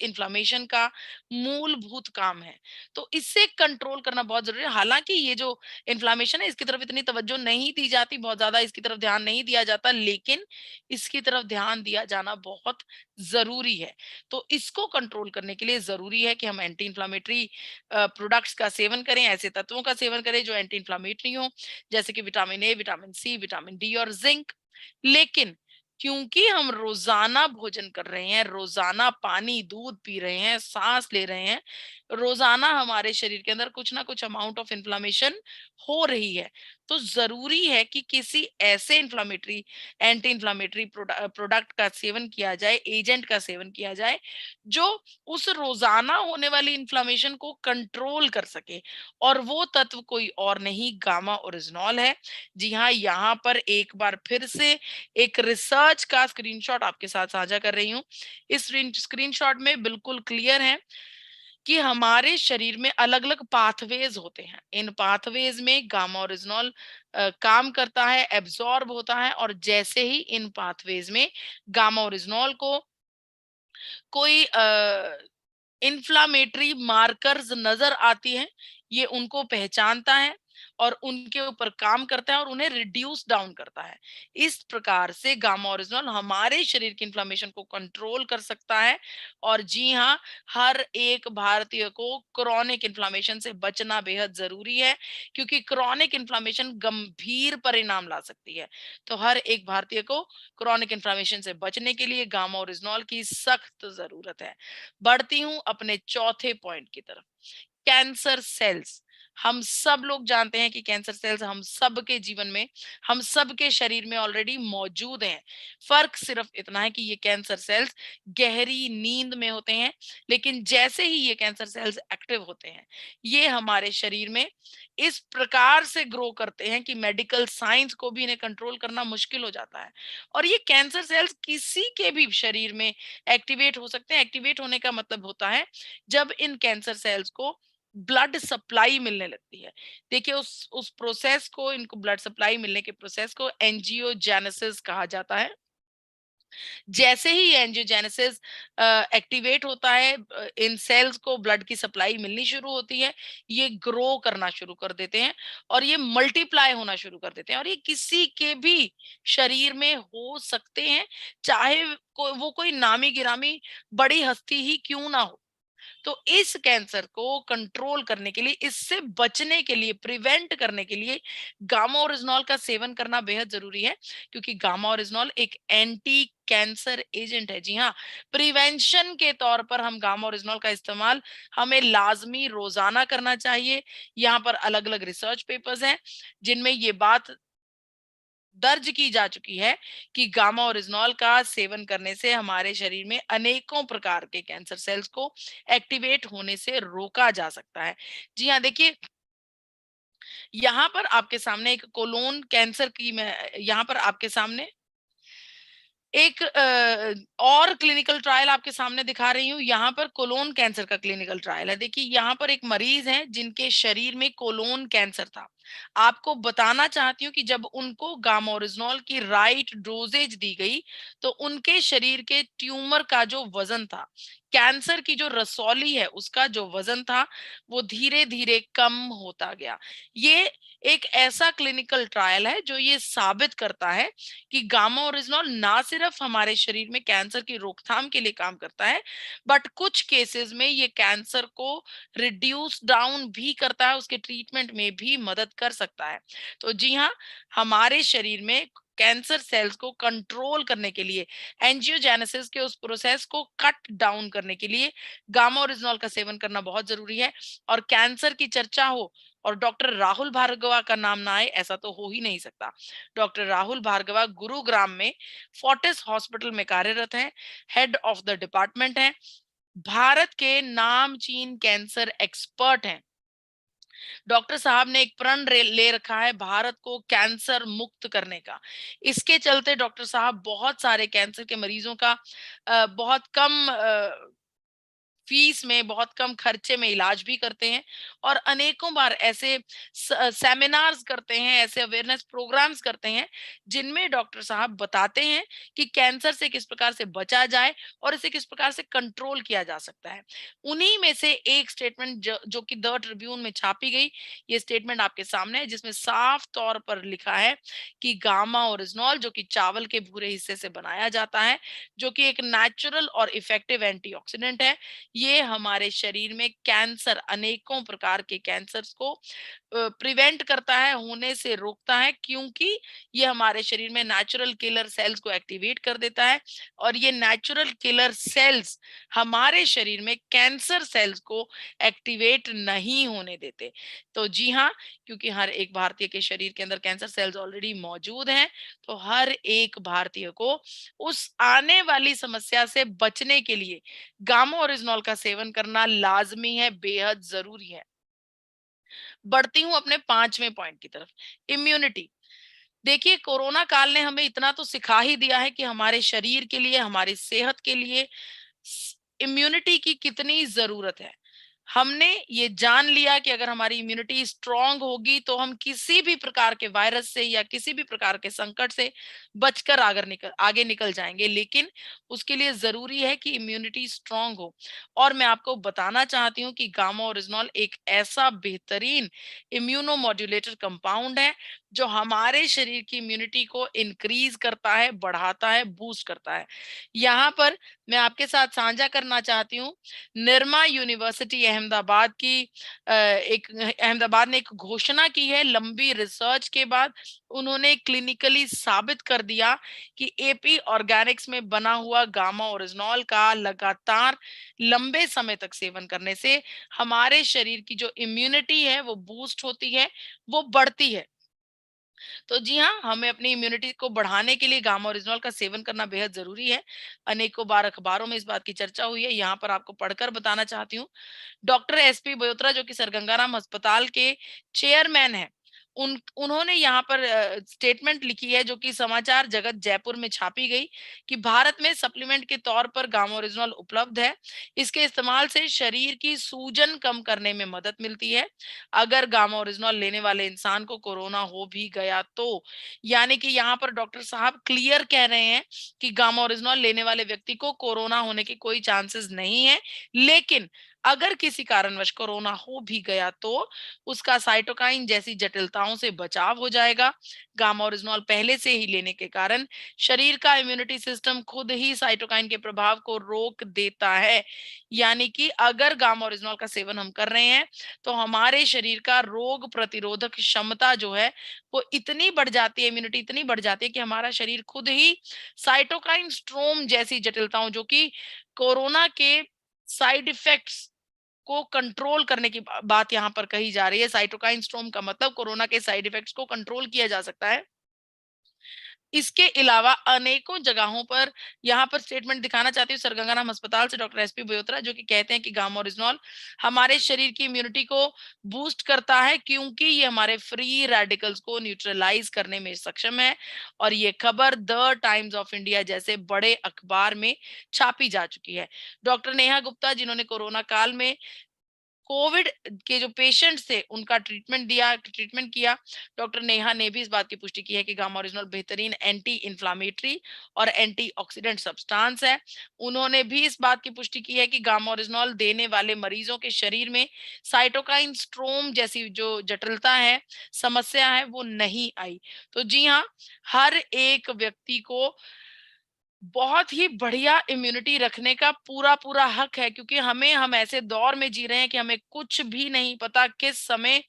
इन्फ्लेमेशन का मूलभूत काम है। तो इससे कंट्रोल करना बहुत जरूरी है। हालांकि ये जो इन्फ्लेमेशन है इसकी तरफ इतनी तवज्जो नहीं दी जाती, बहुत ज्यादा इसकी तरफ ध्यान नहीं दिया जाता, लेकिन इसकी तरफ ध्यान दिया जाना बहुत जरूरी है। तो इसको कंट्रोल करने के लिए जरूरी है कि हम एंटी इन्फ्लामेटरी प्रोडक्ट्स का सेवन करें, ऐसे तत्वों का सेवन करें जो एंटी इंफ्लेमेटरी हो, जैसे कि vitamin A, vitamin C, vitamin D और जिंक। लेकिन क्योंकि हम रोजाना भोजन कर रहे हैं, रोजाना पानी दूध पी रहे हैं, सांस ले रहे हैं, रोजाना हमारे शरीर के अंदर कुछ ना कुछ अमाउंट ऑफ इन्फ्लामेशन हो रही है। तो जरूरी है कि किसी ऐसे इन्फ्लामेटरी एंटी इन्फ्लामेटरी प्रोडक्ट का सेवन किया जाए, एजेंट का सेवन किया जाए, जो उस रोजाना होने वाली इन्फ्लामेशन को कंट्रोल कर सके। और वो तत्व कोई और नहीं, गामा ओरिजिनॉल है। जी हाँ, यहाँ पर एक बार फिर से एक रिसर्च का स्क्रीनशॉट आपके साथ साझा कर रही हूँ। इस स्क्रीनशॉट में बिल्कुल क्लियर है कि हमारे शरीर में अलग अलग पाथवेज होते हैं। इन पाथवेज में गामा ओरिजिनॉल काम करता है, एब्जॉर्ब होता है, और जैसे ही इन पाथवेज में गामा ओरिजिनॉल को कोई इन्फ्लामेटरी मार्कर्स नजर आती हैं, ये उनको पहचानता है और उनके ऊपर काम करता है और उन्हें रिड्यूस डाउन करता है। इस प्रकार से गामा ओरिजिनॉल हमारे शरीर की इन्फ्लामेशन को कंट्रोल कर सकता है। और जी हाँ, हर एक भारतीय को क्रॉनिक इन्फ्लामेशन से बचना बेहद जरूरी है, क्योंकि क्रॉनिक इन्फ्लामेशन गंभीर परिणाम ला सकती है। तो हर एक भारतीय को क्रॉनिक इन्फ्लामेशन से बचने के लिए गामा ओरिजिनॉल की सख्त जरूरत है। बढ़ती हूं अपने चौथे पॉइंट की तरफ, कैंसर सेल्स। हम सब लोग जानते हैं कि कैंसर सेल्स हम सबके जीवन में, हम सबके शरीर में ऑलरेडी मौजूद हैं। फर्क सिर्फ इतना है कि ये कैंसर सेल्स गहरी नींद में होते हैं, लेकिन जैसे ही ये कैंसर सेल्स एक्टिव होते हैं, ये हमारे शरीर में इस प्रकार से ग्रो करते हैं कि मेडिकल साइंस को भी इन्हें कंट्रोल करना मुश्किल हो जाता है। और ये कैंसर सेल्स किसी के भी शरीर में एक्टिवेट हो सकते हैं। एक्टिवेट होने का मतलब होता है जब इन कैंसर सेल्स को ब्लड सप्लाई मिलने लगती है। देखिए, उस प्रोसेस को, इनको ब्लड सप्लाई मिलने के प्रोसेस को एंजियोजेनेसिस कहा जाता है। जैसे ही एंजियोजेनेसिस एक्टिवेट होता है, इन सेल्स को ब्लड की सप्लाई मिलनी शुरू होती है, ये ग्रो करना शुरू कर देते हैं और ये मल्टीप्लाई होना शुरू कर देते हैं। और ये किसी के भी शरीर में हो सकते हैं, चाहे वो कोई नामी गिरामी बड़ी हस्ती ही क्यों ना हो। तो इस कैंसर को कंट्रोल करने के लिए, इससे बचने के लिए, प्रिवेंट करने के लिए गामा ओरिजिनॉल का सेवन करना बेहद जरूरी है, क्योंकि गामा ओरिजिनॉल एक एंटी कैंसर एजेंट है। जी हाँ, प्रिवेंशन के तौर पर हम गामा ओरिजिनॉल का इस्तेमाल हमें लाजमी रोजाना करना चाहिए। यहाँ पर अलग अलग रिसर्च पेपर्स हैं जिनमें ये बात दर्ज की जा चुकी है कि गामा ओरिजिनॉल का सेवन करने से हमारे शरीर में अनेकों प्रकार के कैंसर सेल्स को एक्टिवेट होने से रोका जा सकता है। जी हाँ, देखिए, यहाँ पर आपके सामने एक कोलोन कैंसर की मैं यहाँ पर आपके सामने एक और क्लिनिकल ट्रायल आपके सामने दिखा रही हूँ। यहाँ पर कोलोन कैंसर का क्लिनिकल ट्रायल है। देखिए, यहाँ पर एक मरीज है जिनके शरीर में कोलोन कैंसर था। आपको बताना चाहती हूँ कि जब उनको गामा ओरिजिनॉल की राइट डोजेज दी गई, तो उनके शरीर के ट्यूमर का जो वजन था, कैंसर की जो रसौली है उसका जो वजन था, वो धीरे धीरे कम होता गया। ये एक ऐसा क्लिनिकल ट्रायल है जो ये साबित करता है कि गामा ओरिजिनॉल ना सिर्फ हमारे शरीर में कैंसर की रोकथाम के लिए काम करता है, बट कुछ केसेस में ये कैंसर को रिड्यूस डाउन भी करता है, उसके ट्रीटमेंट में भी मदद कर सकता है। तो जी हाँ, हमारे शरीर में कैंसर सेल्स को कंट्रोल करने के लिए, एंजियोजेनेसिस के उस प्रोसेस को कट डाउन करने के लिए गामा ओरिजिनॉल का सेवन करना बहुत जरूरी है। और कैंसर की चर्चा हो और डॉक्टर राहुल भार्गवा का नाम ना आए, ऐसा तो हो ही नहीं सकता। डॉक्टर राहुल भार्गवा गुरुग्राम में फोर्टिस हॉस्पिटल में कार्यरत हैं, हेड ऑफ द डिपार्टमेंट हैं, भारत के नामचीन कैंसर एक्सपर्ट हैं। डॉक्टर साहब ने एक प्रण ले रखा है भारत को कैंसर मुक्त करने का। इसके चलते डॉक्टर साहब बहुत सारे कैंसर के मरीजों का बहुत कम फीस में, बहुत कम खर्चे में इलाज भी करते हैं और अनेकों बार ऐसे सेमिनार्स करते हैं, ऐसे अवेयरनेस प्रोग्राम्स करते हैं, जिनमें डॉक्टर साहब बताते हैं कि कैंसर से किस प्रकार से बचा जाए और इसे किस प्रकार से कंट्रोल किया जा सकता है। उन्हीं में से एक स्टेटमेंट जो कि द ट्रिब्यून में छापी गई, ये स्टेटमेंट आपके सामने है, जिसमें साफ तौर पर लिखा है कि गामा ओरिजिनॉल, जो कि चावल के भूरे हिस्से से बनाया जाता है, जो कि एक नेचुरल और इफेक्टिव एंटीऑक्सीडेंट है, ये हमारे शरीर में कैंसर, अनेकों प्रकार के कैंसर्स को प्रिवेंट करता है, होने से रोकता है, क्योंकि ये हमारे शरीर में नेचुरल किलर सेल्स को एक्टिवेट कर देता है और ये नेचुरल किलर सेल्स हमारे शरीर में कैंसर सेल्स को एक्टिवेट नहीं होने देते। तो जी हाँ, क्योंकि हर एक भारतीय के शरीर के अंदर कैंसर सेल्स ऑलरेडी मौजूद हैं, तो हर एक भारतीय को उस आने वाली समस्या से बचने के लिए गामा ओरिजिनॉल का सेवन करना लाजमी है, बेहद जरूरी है। बढ़ती हूँ अपने 5वें पॉइंट की तरफ, इम्यूनिटी। देखिए, कोरोना काल ने हमें इतना तो सिखा ही दिया है कि हमारे शरीर के लिए, हमारी सेहत के लिए इम्यूनिटी की कितनी जरूरत है। हमने ये जान लिया कि अगर हमारी इम्यूनिटी स्ट्रांग होगी तो हम किसी भी प्रकार के वायरस से या किसी भी प्रकार के संकट से बचकर आगे निकल जाएंगे, लेकिन उसके लिए जरूरी है कि इम्यूनिटी स्ट्रांग हो। और मैं आपको बताना चाहती हूँ कि गामा ओरिजिनॉल एक ऐसा बेहतरीन इम्यूनोमॉड्यूलेटर कंपाउंड है, जो हमारे शरीर की इम्यूनिटी को इंक्रीज करता है, बढ़ाता है, बूस्ट करता है। यहाँ पर मैं आपके साथ साझा करना चाहती हूँ, निरमा यूनिवर्सिटी अहमदाबाद की एक अहमदाबाद ने एक घोषणा की है, लंबी रिसर्च के बाद उन्होंने क्लिनिकली साबित कर दिया कि एपी ऑर्गेनिक्स में बना हुआ गामा ओरिजिनॉल का लगातार लंबे समय तक सेवन करने से हमारे शरीर की जो इम्यूनिटी है वो बूस्ट होती है, वो बढ़ती है। तो जी हाँ, हमें अपनी इम्यूनिटी को बढ़ाने के लिए गामा ओरिजिनॉल का सेवन करना बेहद ज़रूरी है। अनेकों बार अखबारों में इस बात की चर्चा हुई है, यहाँ पर आपको पढ़कर बताना चाहती हूँ। डॉक्टर एसपी बयोत्रा, जो कि सर गंगाराम अस्पताल के चेयरमैन हैं, उन्होंने यहाँ पर स्टेटमेंट लिखी है, जो कि समाचार जगत जयपुर में छापी गई, कि भारत में सप्लीमेंट के तौर पर गामा ओरिजिनॉल उपलब्ध है। इसके इस्तेमाल से शरीर की सूजन कम करने में मदद मिलती है। अगर गामा ओरिजिनॉल लेने वाले इंसान को कोरोना हो भी गया तो, यानी कि यहाँ पर डॉक्टर साहब क्लियर कह रहे हैं कि गामा ओरिजिनॉल लेने वाले व्यक्ति को कोरोना होने के कोई चांसेस नहीं है, लेकिन अगर किसी कारणवश कोरोना हो भी गया तो उसका साइटोकाइन जैसी जटिलताओं से बचाव हो जाएगा। गामा ओरिजिनॉल पहले से ही लेने के कारण शरीर का इम्यूनिटी सिस्टम खुद ही साइटोकाइन के प्रभाव को रोक देता है। यानी कि अगर गामा ओरिजिनॉल का सेवन हम कर रहे हैं, तो हमारे शरीर का रोग प्रतिरोधक क्षमता जो है वो इतनी बढ़ जाती है, इम्यूनिटी इतनी बढ़ जाती है कि हमारा शरीर खुद ही साइटोकाइन स्ट्रोम जैसी जटिलताओं, जो कि कोरोना के साइड इफेक्ट्स को कंट्रोल करने की बात यहाँ पर कही जा रही है। साइटोकाइन स्ट्रोम का मतलब कोरोना के साइड इफेक्ट्स को कंट्रोल किया जा सकता है। इसके अलावा अनेकों जगहों पर यहाँ पर स्टेटमेंट दिखाना चाहती हूँ, सर गंगाराम अस्पताल से डॉक्टर एसपी बयोत्रा, जो कि कहते हैं कि गामा ओरिजिनॉल हमारे शरीर की इम्यूनिटी को बूस्ट करता है, क्योंकि ये हमारे फ्री रेडिकल्स को न्यूट्रलाइज करने में सक्षम है। और ये खबर द टाइम्स ऑफ इंडिया जैसे बड़े अखबार में छापी जा चुकी है। डॉक्टर नेहा गुप्ता, जिन्होंने कोरोना काल में कोविड के जो पेशेंट्स थे उनका ट्रीटमेंट किया, डॉक्टर नेहा ने भी इस बात की पुष्टि की है कि गामा ओरिजिनल बेहतरीन एंटी इंफ्लामेटरी और एंटीऑक्सीडेंट सब्सटेंस है। उन्होंने भी इस बात की पुष्टि की है कि गामा ओरिजिनल देने वाले मरीजों के शरीर में साइटोकाइन स्ट्रोम जैसी जो जटिलता है, समस्या है, वो नहीं आई। तो जी हाँ, हर एक व्यक्ति को बहुत ही बढ़िया इम्यूनिटी रखने का पूरा-पूरा हक है, क्योंकि हम ऐसे दौर में जी रहे हैं कि हमें कुछ भी नहीं पता किस समय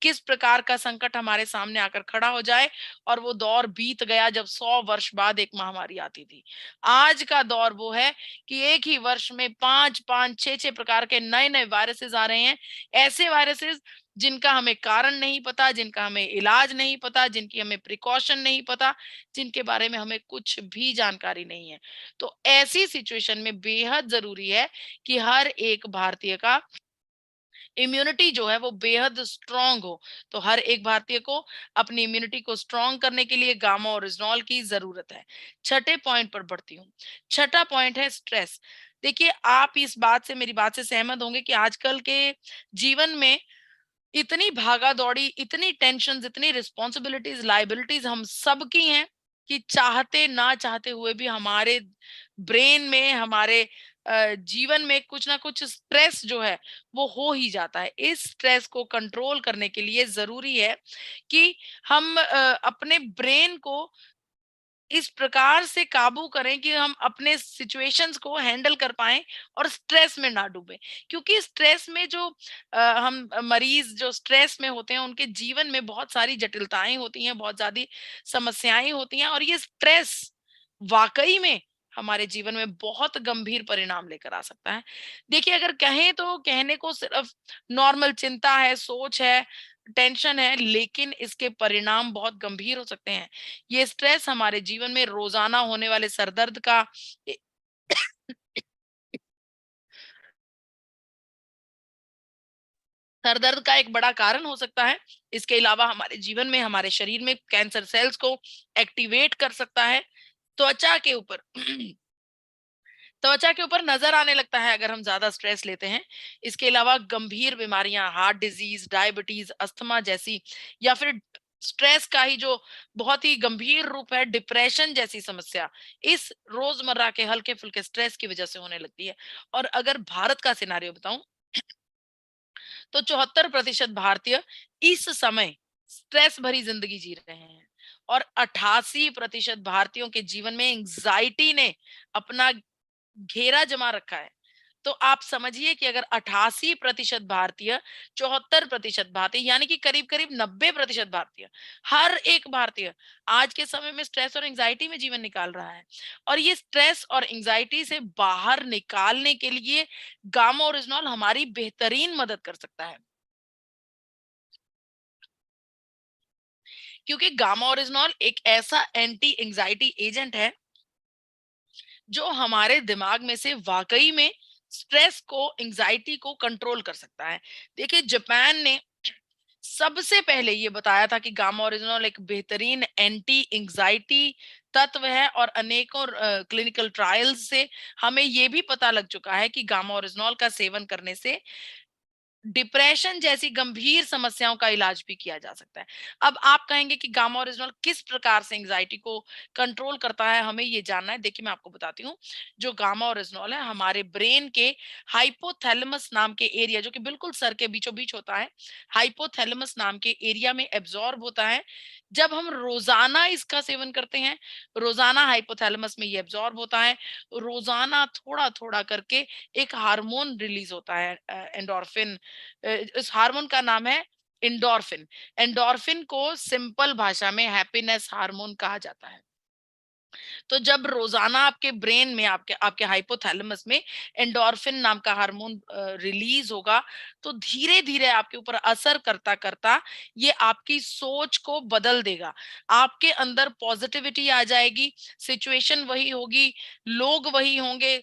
किस प्रकार का संकट हमारे सामने आकर खड़ा हो जाए। और वो दौर बीत गया जब 100 वर्ष बाद एक महामारी आती थी। आज का दौर वो है कि एक ही वर्ष में 5-5, 6-6 प्रकार के नए-नए वायरसेस आ रहे हैं। ऐसे वायरसेस जिनका हमें कारण नहीं पता, जिनका हमें इलाज नहीं पता, जिनकी हमें प्रिकॉशन नहीं पता, जिनके बारे में हमें कुछ भी जानकारी नहीं है। तो ऐसी सिचुएशन में बेहद ज़रूरी है कि हर एक भारतीय का इम्यूनिटी जो है वो बेहद स्ट्रांग हो। तो हर एक भारतीय को अपनी इम्यूनिटी को स्ट्रांग करने के लिए गामा ओरिजिनॉल की ज़रूरत है। छठे पॉइंट पर बढ़ती हूँ। छठा पॉइंट है स्ट्रेस। देखिए, आप इस बात से मेरी बात से सहमत होंगे कि आजकल के जीवन में इतनी भागा-दौड़ी, इतनी टेंशन्स, इतनी रिस्पॉन्सिबिलिटीज़, लायबिलिटीज़ हम सबकी हैं कि चाहते ना चाहते हुए भी हमारे ब्रेन में, हमारे जीवन में कुछ ना कुछ स्ट्रेस जो है, वो हो ही जाता है। इस स्ट्रेस को कंट्रोल करने के लिए ज़रूरी है कि हम अपने ब्रेन को इस प्रकार से काबू करें कि हम अपने सिचुएशंस को हैंडल कर पाएं और स्ट्रेस में ना डूबें, क्योंकि स्ट्रेस में जो हम मरीज जो स्ट्रेस में होते हैं उनके जीवन में बहुत सारी जटिलताएं होती हैं, बहुत ज्यादा समस्याएं होती हैं, और ये स्ट्रेस वाकई में हमारे जीवन में बहुत गंभीर परिणाम लेकर आ सकता है। देखिए, अगर कहें तो कहने को सिर्फ नॉर्मल चिंता है, सोच है, टेंशन है, लेकिन इसके परिणाम बहुत गंभीर हो सकते हैं। ये स्ट्रेस हमारे जीवन में रोजाना होने वाले सरदर्द का ए- सरदर्द का एक बड़ा कारण हो सकता है। इसके अलावा हमारे जीवन में, हमारे शरीर में कैंसर सेल्स को एक्टिवेट कर सकता है। त्वचा के ऊपर त्वचा के ऊपर नजर आने लगता है अगर हम ज्यादा स्ट्रेस लेते हैं। इसके अलावा गंभीर बीमारियां, हार्ट डिजीज, डायबिटीज, अस्थमा जैसी, या फिर स्ट्रेस का ही जो बहुत ही गंभीर रूप है, डिप्रेशन जैसी समस्या, इस रोजमर्रा के हल्के फुल्के स्ट्रेस की वजह से होने लगती है। और अगर भारत का सिनारियो बताऊं, तो 74% भारतीय इस समय स्ट्रेस भरी जिंदगी जी रहे हैं, और 88% भारतीयों के जीवन में एंजाइटी ने अपना घेरा जमा रखा है। तो आप समझिए कि अगर 88% भारतीय, 74% भारतीय, यानी कि करीब करीब 90% भारतीय, हर एक भारतीय आज के समय में स्ट्रेस और एंजाइटी में जीवन निकाल रहा है। और ये स्ट्रेस और एंजाइटी से बाहर निकालने के लिए गामा ओरिजिनॉल हमारी बेहतरीन मदद कर सकता है, क्योंकि गामा ओरिजिनॉल एक ऐसा एंटी एंजाइटी एजेंट है जो हमारे दिमाग में से वाकई में स्ट्रेस को, एंजाइटी को कंट्रोल कर सकता है। देखिए, जापान ने सबसे पहले ये बताया था कि गामा ओरिजिनॉल एक बेहतरीन एंटी एंजाइटी तत्व है, और अनेकों क्लिनिकल ट्रायल्स से हमें ये भी पता लग चुका है कि गामा ओरिजिनॉल का सेवन करने से डिप्रेशन जैसी गंभीर समस्याओं का इलाज भी किया जा सकता है। अब आप कहेंगे कि गामा ओरिजिनल किस प्रकार से एंजाइटी को कंट्रोल करता है, हमें ये जानना है। देखिए, मैं आपको बताती हूँ। जो गामा ओरिजिनल है, हमारे ब्रेन के हाइपोथैलेमस नाम के एरिया, जो कि बिल्कुल सर के बीचों बीच होता है, हाइपोथैलेमस नाम के एरिया में एब्जॉर्ब होता है। जब हम रोजाना इसका सेवन करते हैं, रोजाना हाइपोथैलेमस में ये एब्जॉर्ब होता है, रोजाना थोड़ा थोड़ा करके एक हार्मोन रिलीज होता है, एंडोर्फिन। इस हार्मोन का नाम है एंडोर्फिन। एंडोर्फिन को सिंपल भाषा में हैप्पीनेस हार्मोन कहा जाता है। तो जब रोजाना आपके ब्रेन में, आपके आपके हाइपोथैलेमस में एंडोर्फिन नाम का हार्मोन रिलीज होगा, तो धीरे धीरे आपके ऊपर असर करता करता ये आपकी सोच को बदल देगा। आपके अंदर पॉजिटिविटी आ जाएगी, सिचुएशन वही होगी, लोग वही होंगे,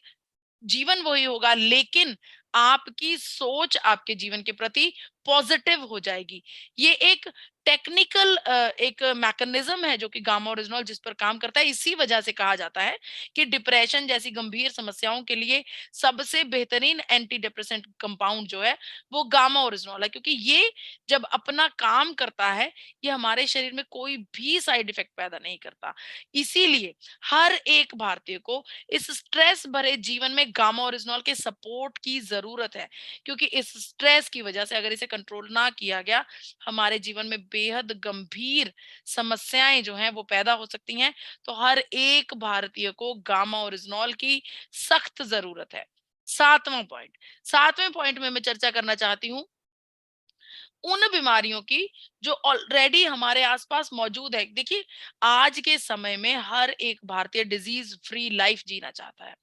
जीवन वही होगा, लेकिन आपकी सोच आपके जीवन के प्रति पॉजिटिव हो जाएगी। ये एक टेक्निकल एक मैकेनिज्म है जो कि गामा ओरिजिनल जिस पर काम करता है। इसी वजह से कहा जाता है कि डिप्रेशन जैसी गंभीर समस्याओं के लिए सबसे बेहतरीन एंटी डिप्रेसेंट कंपाउंड जो है वो गामा ओरिजिनल है, क्योंकि ये जब अपना काम करता है, ये हमारे शरीर में कोई भी साइड इफेक्ट पैदा नहीं करता। इसीलिए हर एक भारतीय को इस स्ट्रेस भरे जीवन में गामा ओरिजिनॉल के सपोर्ट की जरूरत है, क्योंकि इस स्ट्रेस की वजह से अगर इसे कंट्रोल ना किया गया, हमारे जीवन में बेहद गंभीर समस्याएं जो हैं वो पैदा हो सकती हैं। तो हर एक भारतीय को गामा ओरिजिनॉल की सख्त जरूरत है। सातवें पॉइंट में मैं चर्चा करना चाहती हूँ उन बीमारियों की जो ऑलरेडी हमारे आसपास मौजूद है। देखिए, आज के समय में हर एक भारतीय डिजीज फ्री लाइफ जीना चाहता है।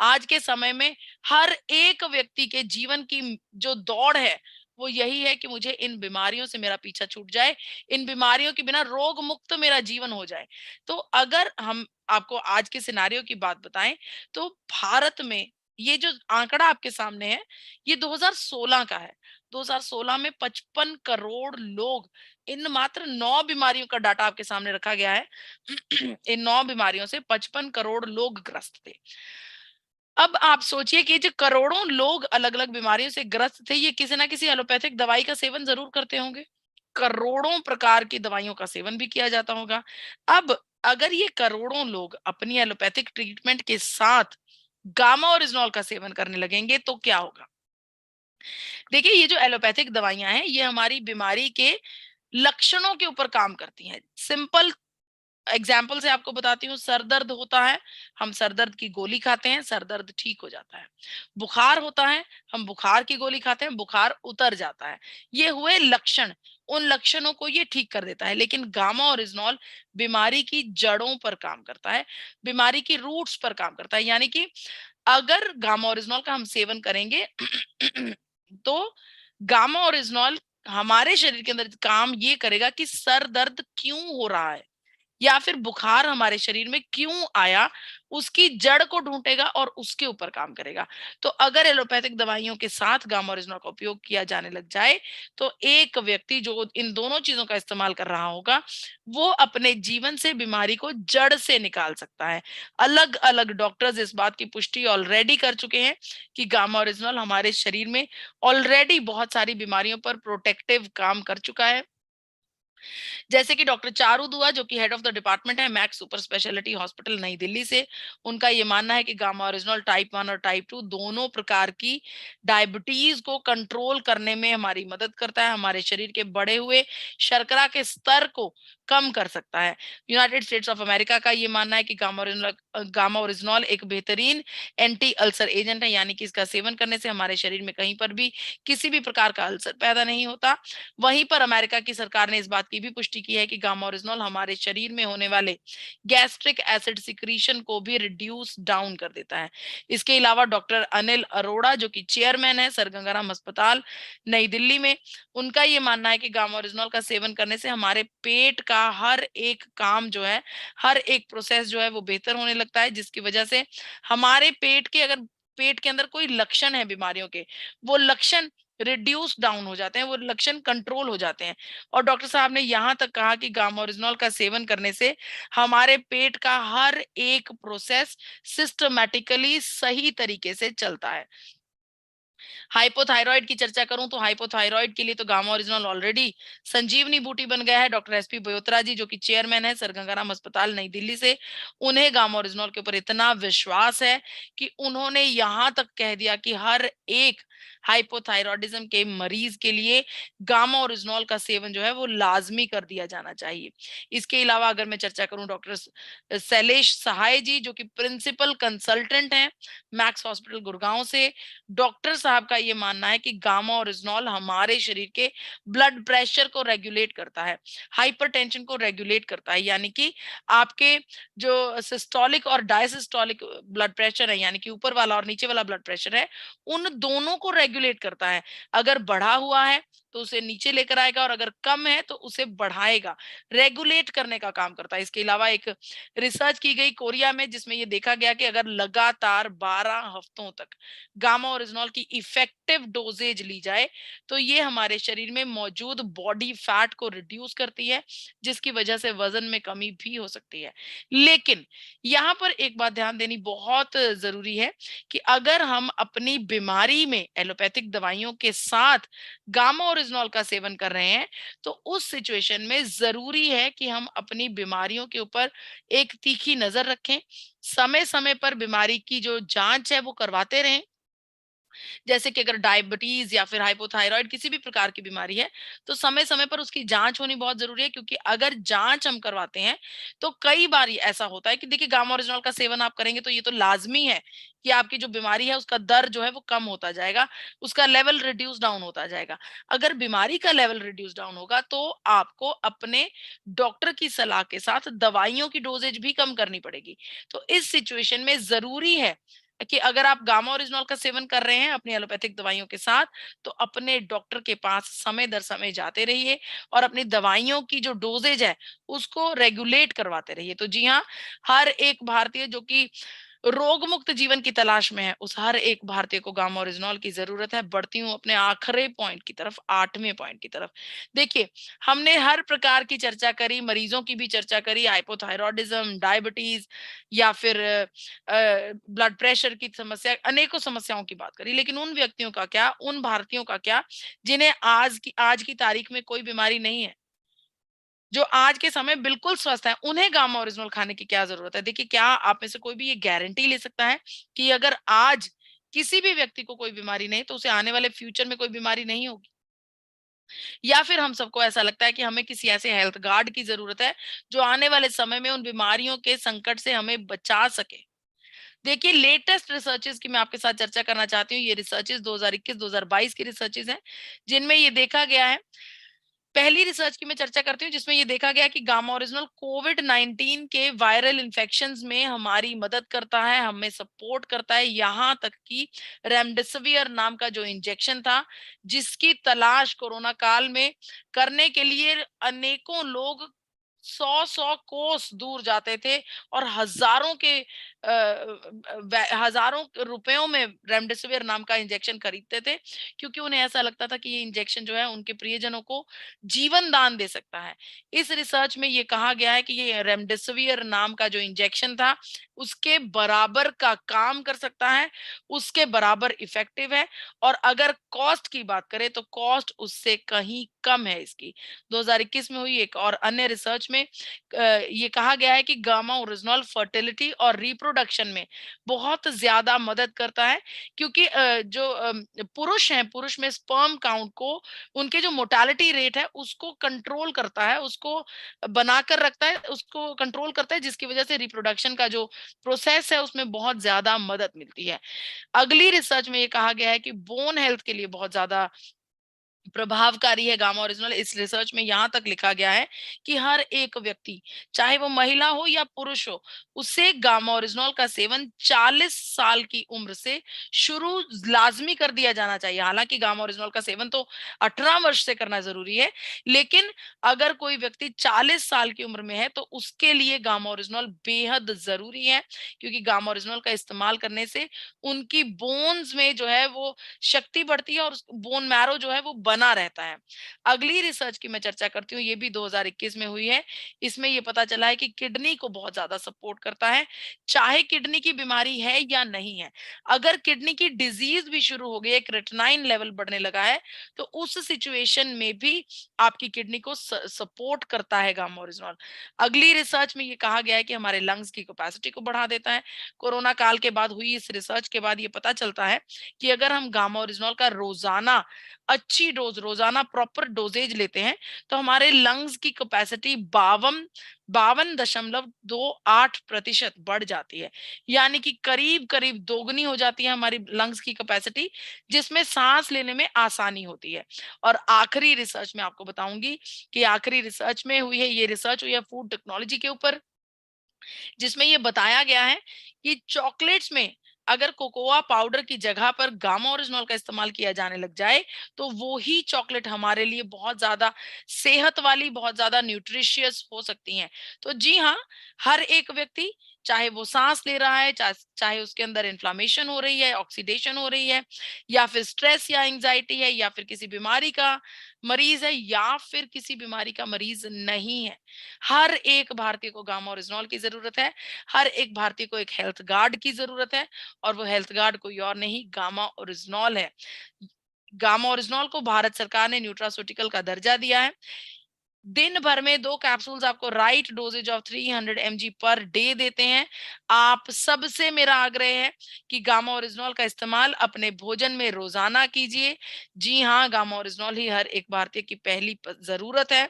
आज के समय में हर एक व्यक्ति के जीवन की जो दौड़ है वो यही है कि मुझे इन बीमारियों से मेरा पीछा छूट जाए, इन बीमारियों के बिना रोग मुक्त मेरा जीवन हो जाए। तो अगर हम आपको आज के सिनारियो की बात बताएं, तो भारत में ये जो आंकड़ा आपके सामने है, ये 2016 का है। 2016 में 55 करोड़ लोग, इन मात्र 9 बीमारियों का डाटा आपके सामने रखा गया है। इन 9 बीमारियों से 55 करोड़ लोग ग्रस्त थे। अब आप सोचिए कि जो करोड़ों लोग अलग-अलग बीमारियों से ग्रस्त थे, ये किसी ना किसी एलोपैथिक दवाई का सेवन ज़रूर करते होंगे। करोड़ों प्रकार की दवाइयों का सेवन भी किया जाता होगा। अब अगर ये करोड़ों लोग अपनी एलोपैथिक ट्रीटमेंट के साथ गामा ओरिजिनॉल का सेवन करने लगेंगे तो क्या होगा? देखिए, ये जो एलोपैथिक दवाइयाँ हैं, ये हमारी बीमारी के लक्षणों के ऊपर काम करती हैं। सिंपल एग्जाम्पल से आपको बताती हूँ, सर दर्द होता है, हम सर दर्द की गोली खाते हैं, सर दर्द ठीक हो जाता है। बुखार होता है, हम बुखार की गोली खाते हैं, बुखार उतर जाता है। ये हुए लक्षण, उन लक्षणों को ये ठीक कर देता है। लेकिन गामा ओरिजिनॉल बीमारी की जड़ों पर काम करता है, बीमारी की रूट्स पर काम करता है। यानी कि अगर गामा ओरिजिनॉल का हम सेवन करेंगे तो गामा ओरिजिनॉल हमारे शरीर के अंदर काम ये करेगा कि सर दर्द क्यों हो रहा है या फिर बुखार हमारे शरीर में क्यों आया, उसकी जड़ को ढूंढेगा और उसके ऊपर काम करेगा। तो अगर एलोपैथिक दवाइयों के साथ गामा ओरिजिनॉल का उपयोग किया जाने लग जाए, तो एक व्यक्ति जो इन दोनों चीजों का इस्तेमाल कर रहा होगा, वो अपने जीवन से बीमारी को जड़ से निकाल सकता है। अलग-अलग डॉक्टर्स इस बात की पुष्टि ऑलरेडी कर चुके हैं कि गामा ओरिजिनॉल हमारे शरीर में ऑलरेडी बहुत सारी बीमारियों पर प्रोटेक्टिव काम कर चुका है। जैसे कि डॉक्टर चारू दुआ जो कि हेड ऑफ द डिपार्टमेंट है मैक्स सुपर स्पेशलिटी हॉस्पिटल नई दिल्ली से, उनका ये मानना है कि गामा ओरिजिनॉल टाइप 1 और टाइप 2 दोनों प्रकार की डायबिटीज को कंट्रोल करने में हमारी मदद करता है, हमारे शरीर के बढ़े हुए शर्करा के स्तर को कम कर सकता है। यूनाइटेड स्टेट्स ऑफ अमेरिका का ये मानना है कि गामा ओरिजिनॉल एक बेहतरीन एंटी अल्सर एजेंट है, यानी कि इसका सेवन करने से हमारे शरीर में कहीं पर भी किसी भी प्रकार का अल्सर पैदा नहीं होता। वहीं पर अमेरिका की सरकार ने इस बात की भी पुष्टि की है कि गामा ओरिजिनॉल हमारे शरीर में होने वाले गैस्ट्रिक एसिड सिक्रीशन को भी रिड्यूस डाउन कर देता है। इसके अलावा डॉक्टर अनिल अरोड़ा जो कि चेयरमैन है सर गंगाराम अस्पताल नई दिल्ली में, उनका ये मानना है कि गामा ओरिजिनॉल का सेवन करने से हमारे पेट का हर एक काम जो है, हर एक प्रोसेस जो है वो बेहतर होने लगता है, जिसकी वजह से हमारे पेट के अंदर कोई लक्षण है बीमारियों के, वो लक्षण रिड्यूस डाउन हो जाते हैं, वो लक्षण कंट्रोल हो जाते हैं। और डॉक्टर साहब ने यहाँ तक कहा कि गामा ओरिजिनॉल का सेवन करने से हमारे पेट का हर एक प्रोसेस सिस्टमैटिकली सही तरीके से चलता है। हाइपोथायराइड की चर्चा करूं तो हाइपोथायराइड के लिए तो गामा ओरिजिनल ऑलरेडी संजीवनी बूटी बन गया है। डॉक्टर एसपी बयोत्रा जी जो कि चेयरमैन है सर गंगाराम अस्पताल नई दिल्ली से, उन्हें गामा ओरिजिनल के ऊपर इतना विश्वास है कि उन्होंने यहां तक कह दिया कि हर एक हाइपोथायरॉयडिज्म के मरीज के लिए गामा ओरिजिनल का सेवन जो है वो लाजमी कर दिया जाना चाहिए। इसके अलावा अगर मैं चर्चा करूं डॉक्टर शैलेश सहाय जी जो कि प्रिंसिपल कंसल्टेंट हैं मैक्स हॉस्पिटल गुड़गांव से, डॉक्टर साहब का ये मानना है कि गामा ओरिजिनॉल हमारे शरीर के ब्लड प्रेशर को रेगुलेट करता है, हाइपरटेंशन को रेगुलेट करता है, यानी कि आपके जो सिस्टोलिक और डायसिस्टोलिक ब्लड प्रेशर है, यानी कि ऊपर वाला और नीचे वाला ब्लड प्रेशर है, उन दोनों को रेगुलेट करता है। अगर बढ़ा हुआ है तो उसे नीचे लेकर आएगा और अगर कम है तो उसे बढ़ाएगा, रेगुलेट करने का काम करता है। इसके अलावा एक रिसर्च की गई कोरिया में जिसमें ये देखा गया कि अगर लगातार 12 हफ्तों तक गामा ओरिजिनॉल की इफेक्टिव डोजेज ली जाए तो ये हमारे शरीर में मौजूद बॉडी फैट को रिड्यूस करती है, जिसकी वजह से वजन में कमी भी हो सकती है। लेकिन यहाँ पर एक बात ध्यान देनी बहुत जरूरी है कि अगर हम अपनी बीमारी में एलोपैथिक दवाइयों के साथ गामा ओरिजिनॉल का सेवन कर रहे हैं तो उस सिचुएशन में जरूरी है कि हम अपनी बीमारियों के ऊपर एक तीखी नजर रखें, समय समय पर बीमारी की जो जांच है वो करवाते रहें। जैसे कि अगर डायबिटीज या फिर हाइपोथायराइड किसी भी प्रकार की बीमारी है तो समय समय पर उसकी जांच होनी बहुत जरूरी है, क्योंकि अगर जांच हम करवाते हैं तो कई बार ऐसा होता है कि देखिए गामा ओरिजिनल का सेवन आप करेंगे तो ये तो लाजमी है कि आपकी जो बीमारी है उसका दर जो है वो कम होता जाएगा, उसका लेवल रिड्यूस डाउन होता जाएगा। अगर बीमारी का लेवल रिड्यूस डाउन होगा तो आपको अपने डॉक्टर की सलाह के साथ दवाइयों की डोजेज भी कम करनी पड़ेगी। तो इस सिचुएशन में जरूरी है कि अगर आप गामा ओरिजिनॉल का सेवन कर रहे हैं अपनी एलोपैथिक दवाइयों के साथ तो अपने डॉक्टर के पास समय दर समय जाते रहिए और अपनी दवाइयों की जो डोजेज है उसको रेगुलेट करवाते रहिए। तो जी हाँ, हर एक भारतीय जो कि रोग मुक्त जीवन की तलाश में है, उस हर एक भारतीय को गामा ओरिजिनॉल की जरूरत है। बढ़ती हूँ अपने आखिरी पॉइंट की तरफ, 8वें पॉइंट की तरफ। देखिए, हमने हर प्रकार की चर्चा करी, मरीजों की भी चर्चा करी, हाइपोथायरॉयडिज्म, डायबिटीज या फिर ब्लड प्रेशर की समस्या, अनेकों समस्याओं की बात करी। लेकिन उन व्यक्तियों का क्या, उन भारतीयों का क्या जिन्हें आज की तारीख में कोई बीमारी नहीं है, जो आज के समय बिल्कुल स्वस्थ हैं, उन्हें गामा ओरिजिनल खाने की क्या जरूरत है? देखिए, क्या आप में से कोई भी ये गारंटी ले सकता है कि अगर आज किसी भी व्यक्ति को कोई बीमारी नहीं, तो उसे आने वाले फ्यूचर में कोई बीमारी नहीं होगी? या फिर हम सबको ऐसा लगता है कि हमें किसी ऐसे हेल्थ गार्ड की जरूरत है, जो आने वाले समय में उन बीमारियों के संकट से हमें बचा सके? देखिए, लेटेस्ट रिसर्चेस की मैं आपके साथ चर्चा करना चाहती हूँ। ये रिसर्चेस 2021-2022 की रिसर्चेस हैं, जिनमें ये देखा गया है, पहली रिसर्च की मैं चर्चा करती हूँ, जिसमें ये देखा गया कि गामा ओरिजिनल कोविड-19 के वायरल इन्फेक्शंस में हमारी मदद करता है, हमें सपोर्ट करता है। यहाँ तक कि रेमडेसिविर नाम का जो इंजेक्शन था, जिसकी तलाश कोरोना काल में करने के लिए अनेकों लोग 100-100 कोस दूर जाते थे और हज़ारों के हज़ारों रुपयों में रेमडेसिविर नाम का इंजेक्शन खरीदते थे, क्योंकि उन्हें ऐसा लगता था कि ये इंजेक्शन जो है उनके प्रियजनों को जीवन दान दे सकता है। इस रिसर्च में ये कहा गया है कि ये रेमडेसिविर नाम का जो इंजेक्शन था, उसके बराबर का काम कर सकता है, उसके बराबर इफेक्टिव है, और अगर कॉस्ट की बात करें तो कॉस्ट उससे कहीं कम है इसकी। 2021 में हुई एक और अन्य रिसर्च में ये कहा गया है कि गामा ओरिजिनल फर्टिलिटी और रिप्रोडक्शन में बहुत ज्यादा मदद करता है, क्योंकि जो पुरुष हैं, पुरुष में स्पर्म काउंट को, उनके जो मोर्टालिटी रेट है उसको कंट्रोल करता है, उसको बनाकर रखता है, उसको कंट्रोल करता है, जिसकी वजह से रिप्रोडक्शन का जो प्रोसेस है उसमें बहुत ज्यादा मदद मिलती है। अगली रिसर्च में ये कहा गया है कि बोन हेल्थ के लिए बहुत ज्यादा प्रभावकारी है गामा ओरिजिनल। इस रिसर्च में यहाँ तक लिखा गया है कि हर एक व्यक्ति, चाहे वो महिला हो या पुरुष हो, उसे गामा ओरिजिनल का सेवन 40 साल की उम्र से शुरू लाजमी कर दिया जाना चाहिए। हालांकि गामा ओरिजिनल का सेवन तो 18 वर्ष से करना जरूरी है, लेकिन अगर कोई व्यक्ति 40 साल की उम्र में है तो उसके लिए गामा ओरिजिनल बेहद जरूरी है, क्योंकि गामा ओरिजिनल का इस्तेमाल करने से उनकी बोन्स में जो है वो शक्ति बढ़ती है और बोन मैरो जो है वो बना रहता है। अगली रिसर्च की मैं चर्चा करती हूँ, ये भी 2021 में हुई है। इसमें ये पता चला है कि किडनी को बहुत ज्यादा सपोर्ट करता है, चाहे किडनी की बीमारी है या नहीं है। अगर किडनी की डिजीज भी शुरू हो गई है, क्रेटिनाइन लेवल बढ़ने लगा है, तो उस सिचुएशन में भी आपकी किडनी को सपोर्ट करता है गामा ओरिजिनल। अगली रिसर्च में ये कहा गया है कि हमारे लंग्स की कैपेसिटी को बढ़ा देता है। कोरोना काल के बाद हुई इस रिसर्च के बाद ये पता चलता है कि अगर हम गामा ओरिजिनल का रोजाना अच्छी डोज, रोजाना प्रॉपर डोजेज लेते हैं, तो हमारे लंग्स की कैपेसिटी 52.28% बढ़ जाती है। यानी कि करीब करीब दोगुनी हो जाती है हमारी लंग्स की कैपेसिटी, जिसमें सांस लेने में आसानी होती है। और आखिरी रिसर्च में आपको बताऊंगी कि आखिरी रिसर्च में हुई है, ये रिसर्च हुई है फूड टेक्नोलॉजी के ऊपर, जिसमें ये बताया गया है कि चॉकलेट्स में अगर कोकोआ पाउडर की जगह पर गामा ओरिजिनल का इस्तेमाल किया जाने लग जाए, तो वो ही चॉकलेट हमारे लिए बहुत ज्यादा सेहत वाली, बहुत ज्यादा न्यूट्रिशियस हो सकती हैं। तो जी हाँ, हर एक व्यक्ति, चाहे वो सांस ले रहा है, चाहे उसके अंदर इन्फ्लामेशन हो रही है, ऑक्सीडेशन हो रही है, या फिर स्ट्रेस या एंजाइटी है, या फिर किसी बीमारी का मरीज है, या फिर किसी बीमारी का मरीज नहीं है, हर एक भारतीय को गामा ओरिजिनल की जरूरत है। हर एक भारतीय को एक हेल्थ गार्ड की जरूरत है, और वो हेल्थ गार्ड कोई और नहीं, गामा ओरिजिनल है। गामा ओरिजिनल को भारत सरकार ने न्यूट्रास्यूटिकल का दर्जा दिया है। दिन भर में 2 कैप्सूल्स आपको right doses of 300 mg per day देते हैं। आप सबसे मेरा आग्रह है कि गामा ओरिजिनल का इस्तेमाल अपने भोजन में रोजाना कीजिए। जी हाँ, गामा ओरिजिनल ही हर एक भारतीय की पहली जरूरत है।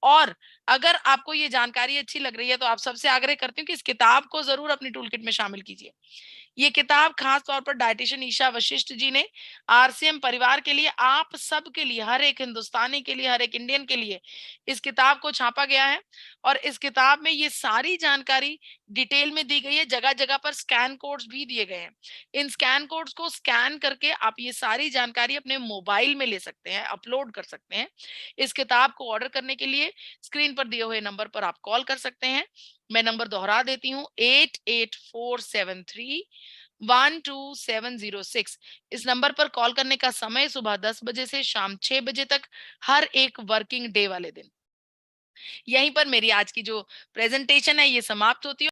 और अगर आपको ये जानकारी अच्छी लग रही है, तो आप सबसे आग्रह करती हूँ कि इस किताब को जरूर अपनी टूल किट में शामिल कीजिए। ये किताब खास तौर पर डाइटिशियन ईशा वशिष्ठ जी ने आरसीएम परिवार के लिए, आप सब के लिए, हर एक हिंदुस्तानी के लिए, हर एक इंडियन के लिए इस किताब को छापा गया है। और इस किताब में ये सारी जानकारी डिटेल में दी गई है, जगह जगह पर स्कैन कोड्स भी दिए गए हैं। इन स्कैन कोड्स को स्कैन करके आप ये सारी जानकारी अपने मोबाइल में ले सकते हैं, अपलोड कर सकते हैं। इस किताब को ऑर्डर करने के लिए स्क्रीन पर दिए हुए नंबर पर आप कॉल कर सकते हैं। मैं नंबर दोहरा देती हूँ, 8847312706। इस नंबर पर कॉल करने का समय सुबह 10 बजे से शाम 6 बजे तक, हर एक वर्किंग डे वाले दिन। यहीं पर मेरी आज की जो प्रेजेंटेशन है ये समाप्त होती है।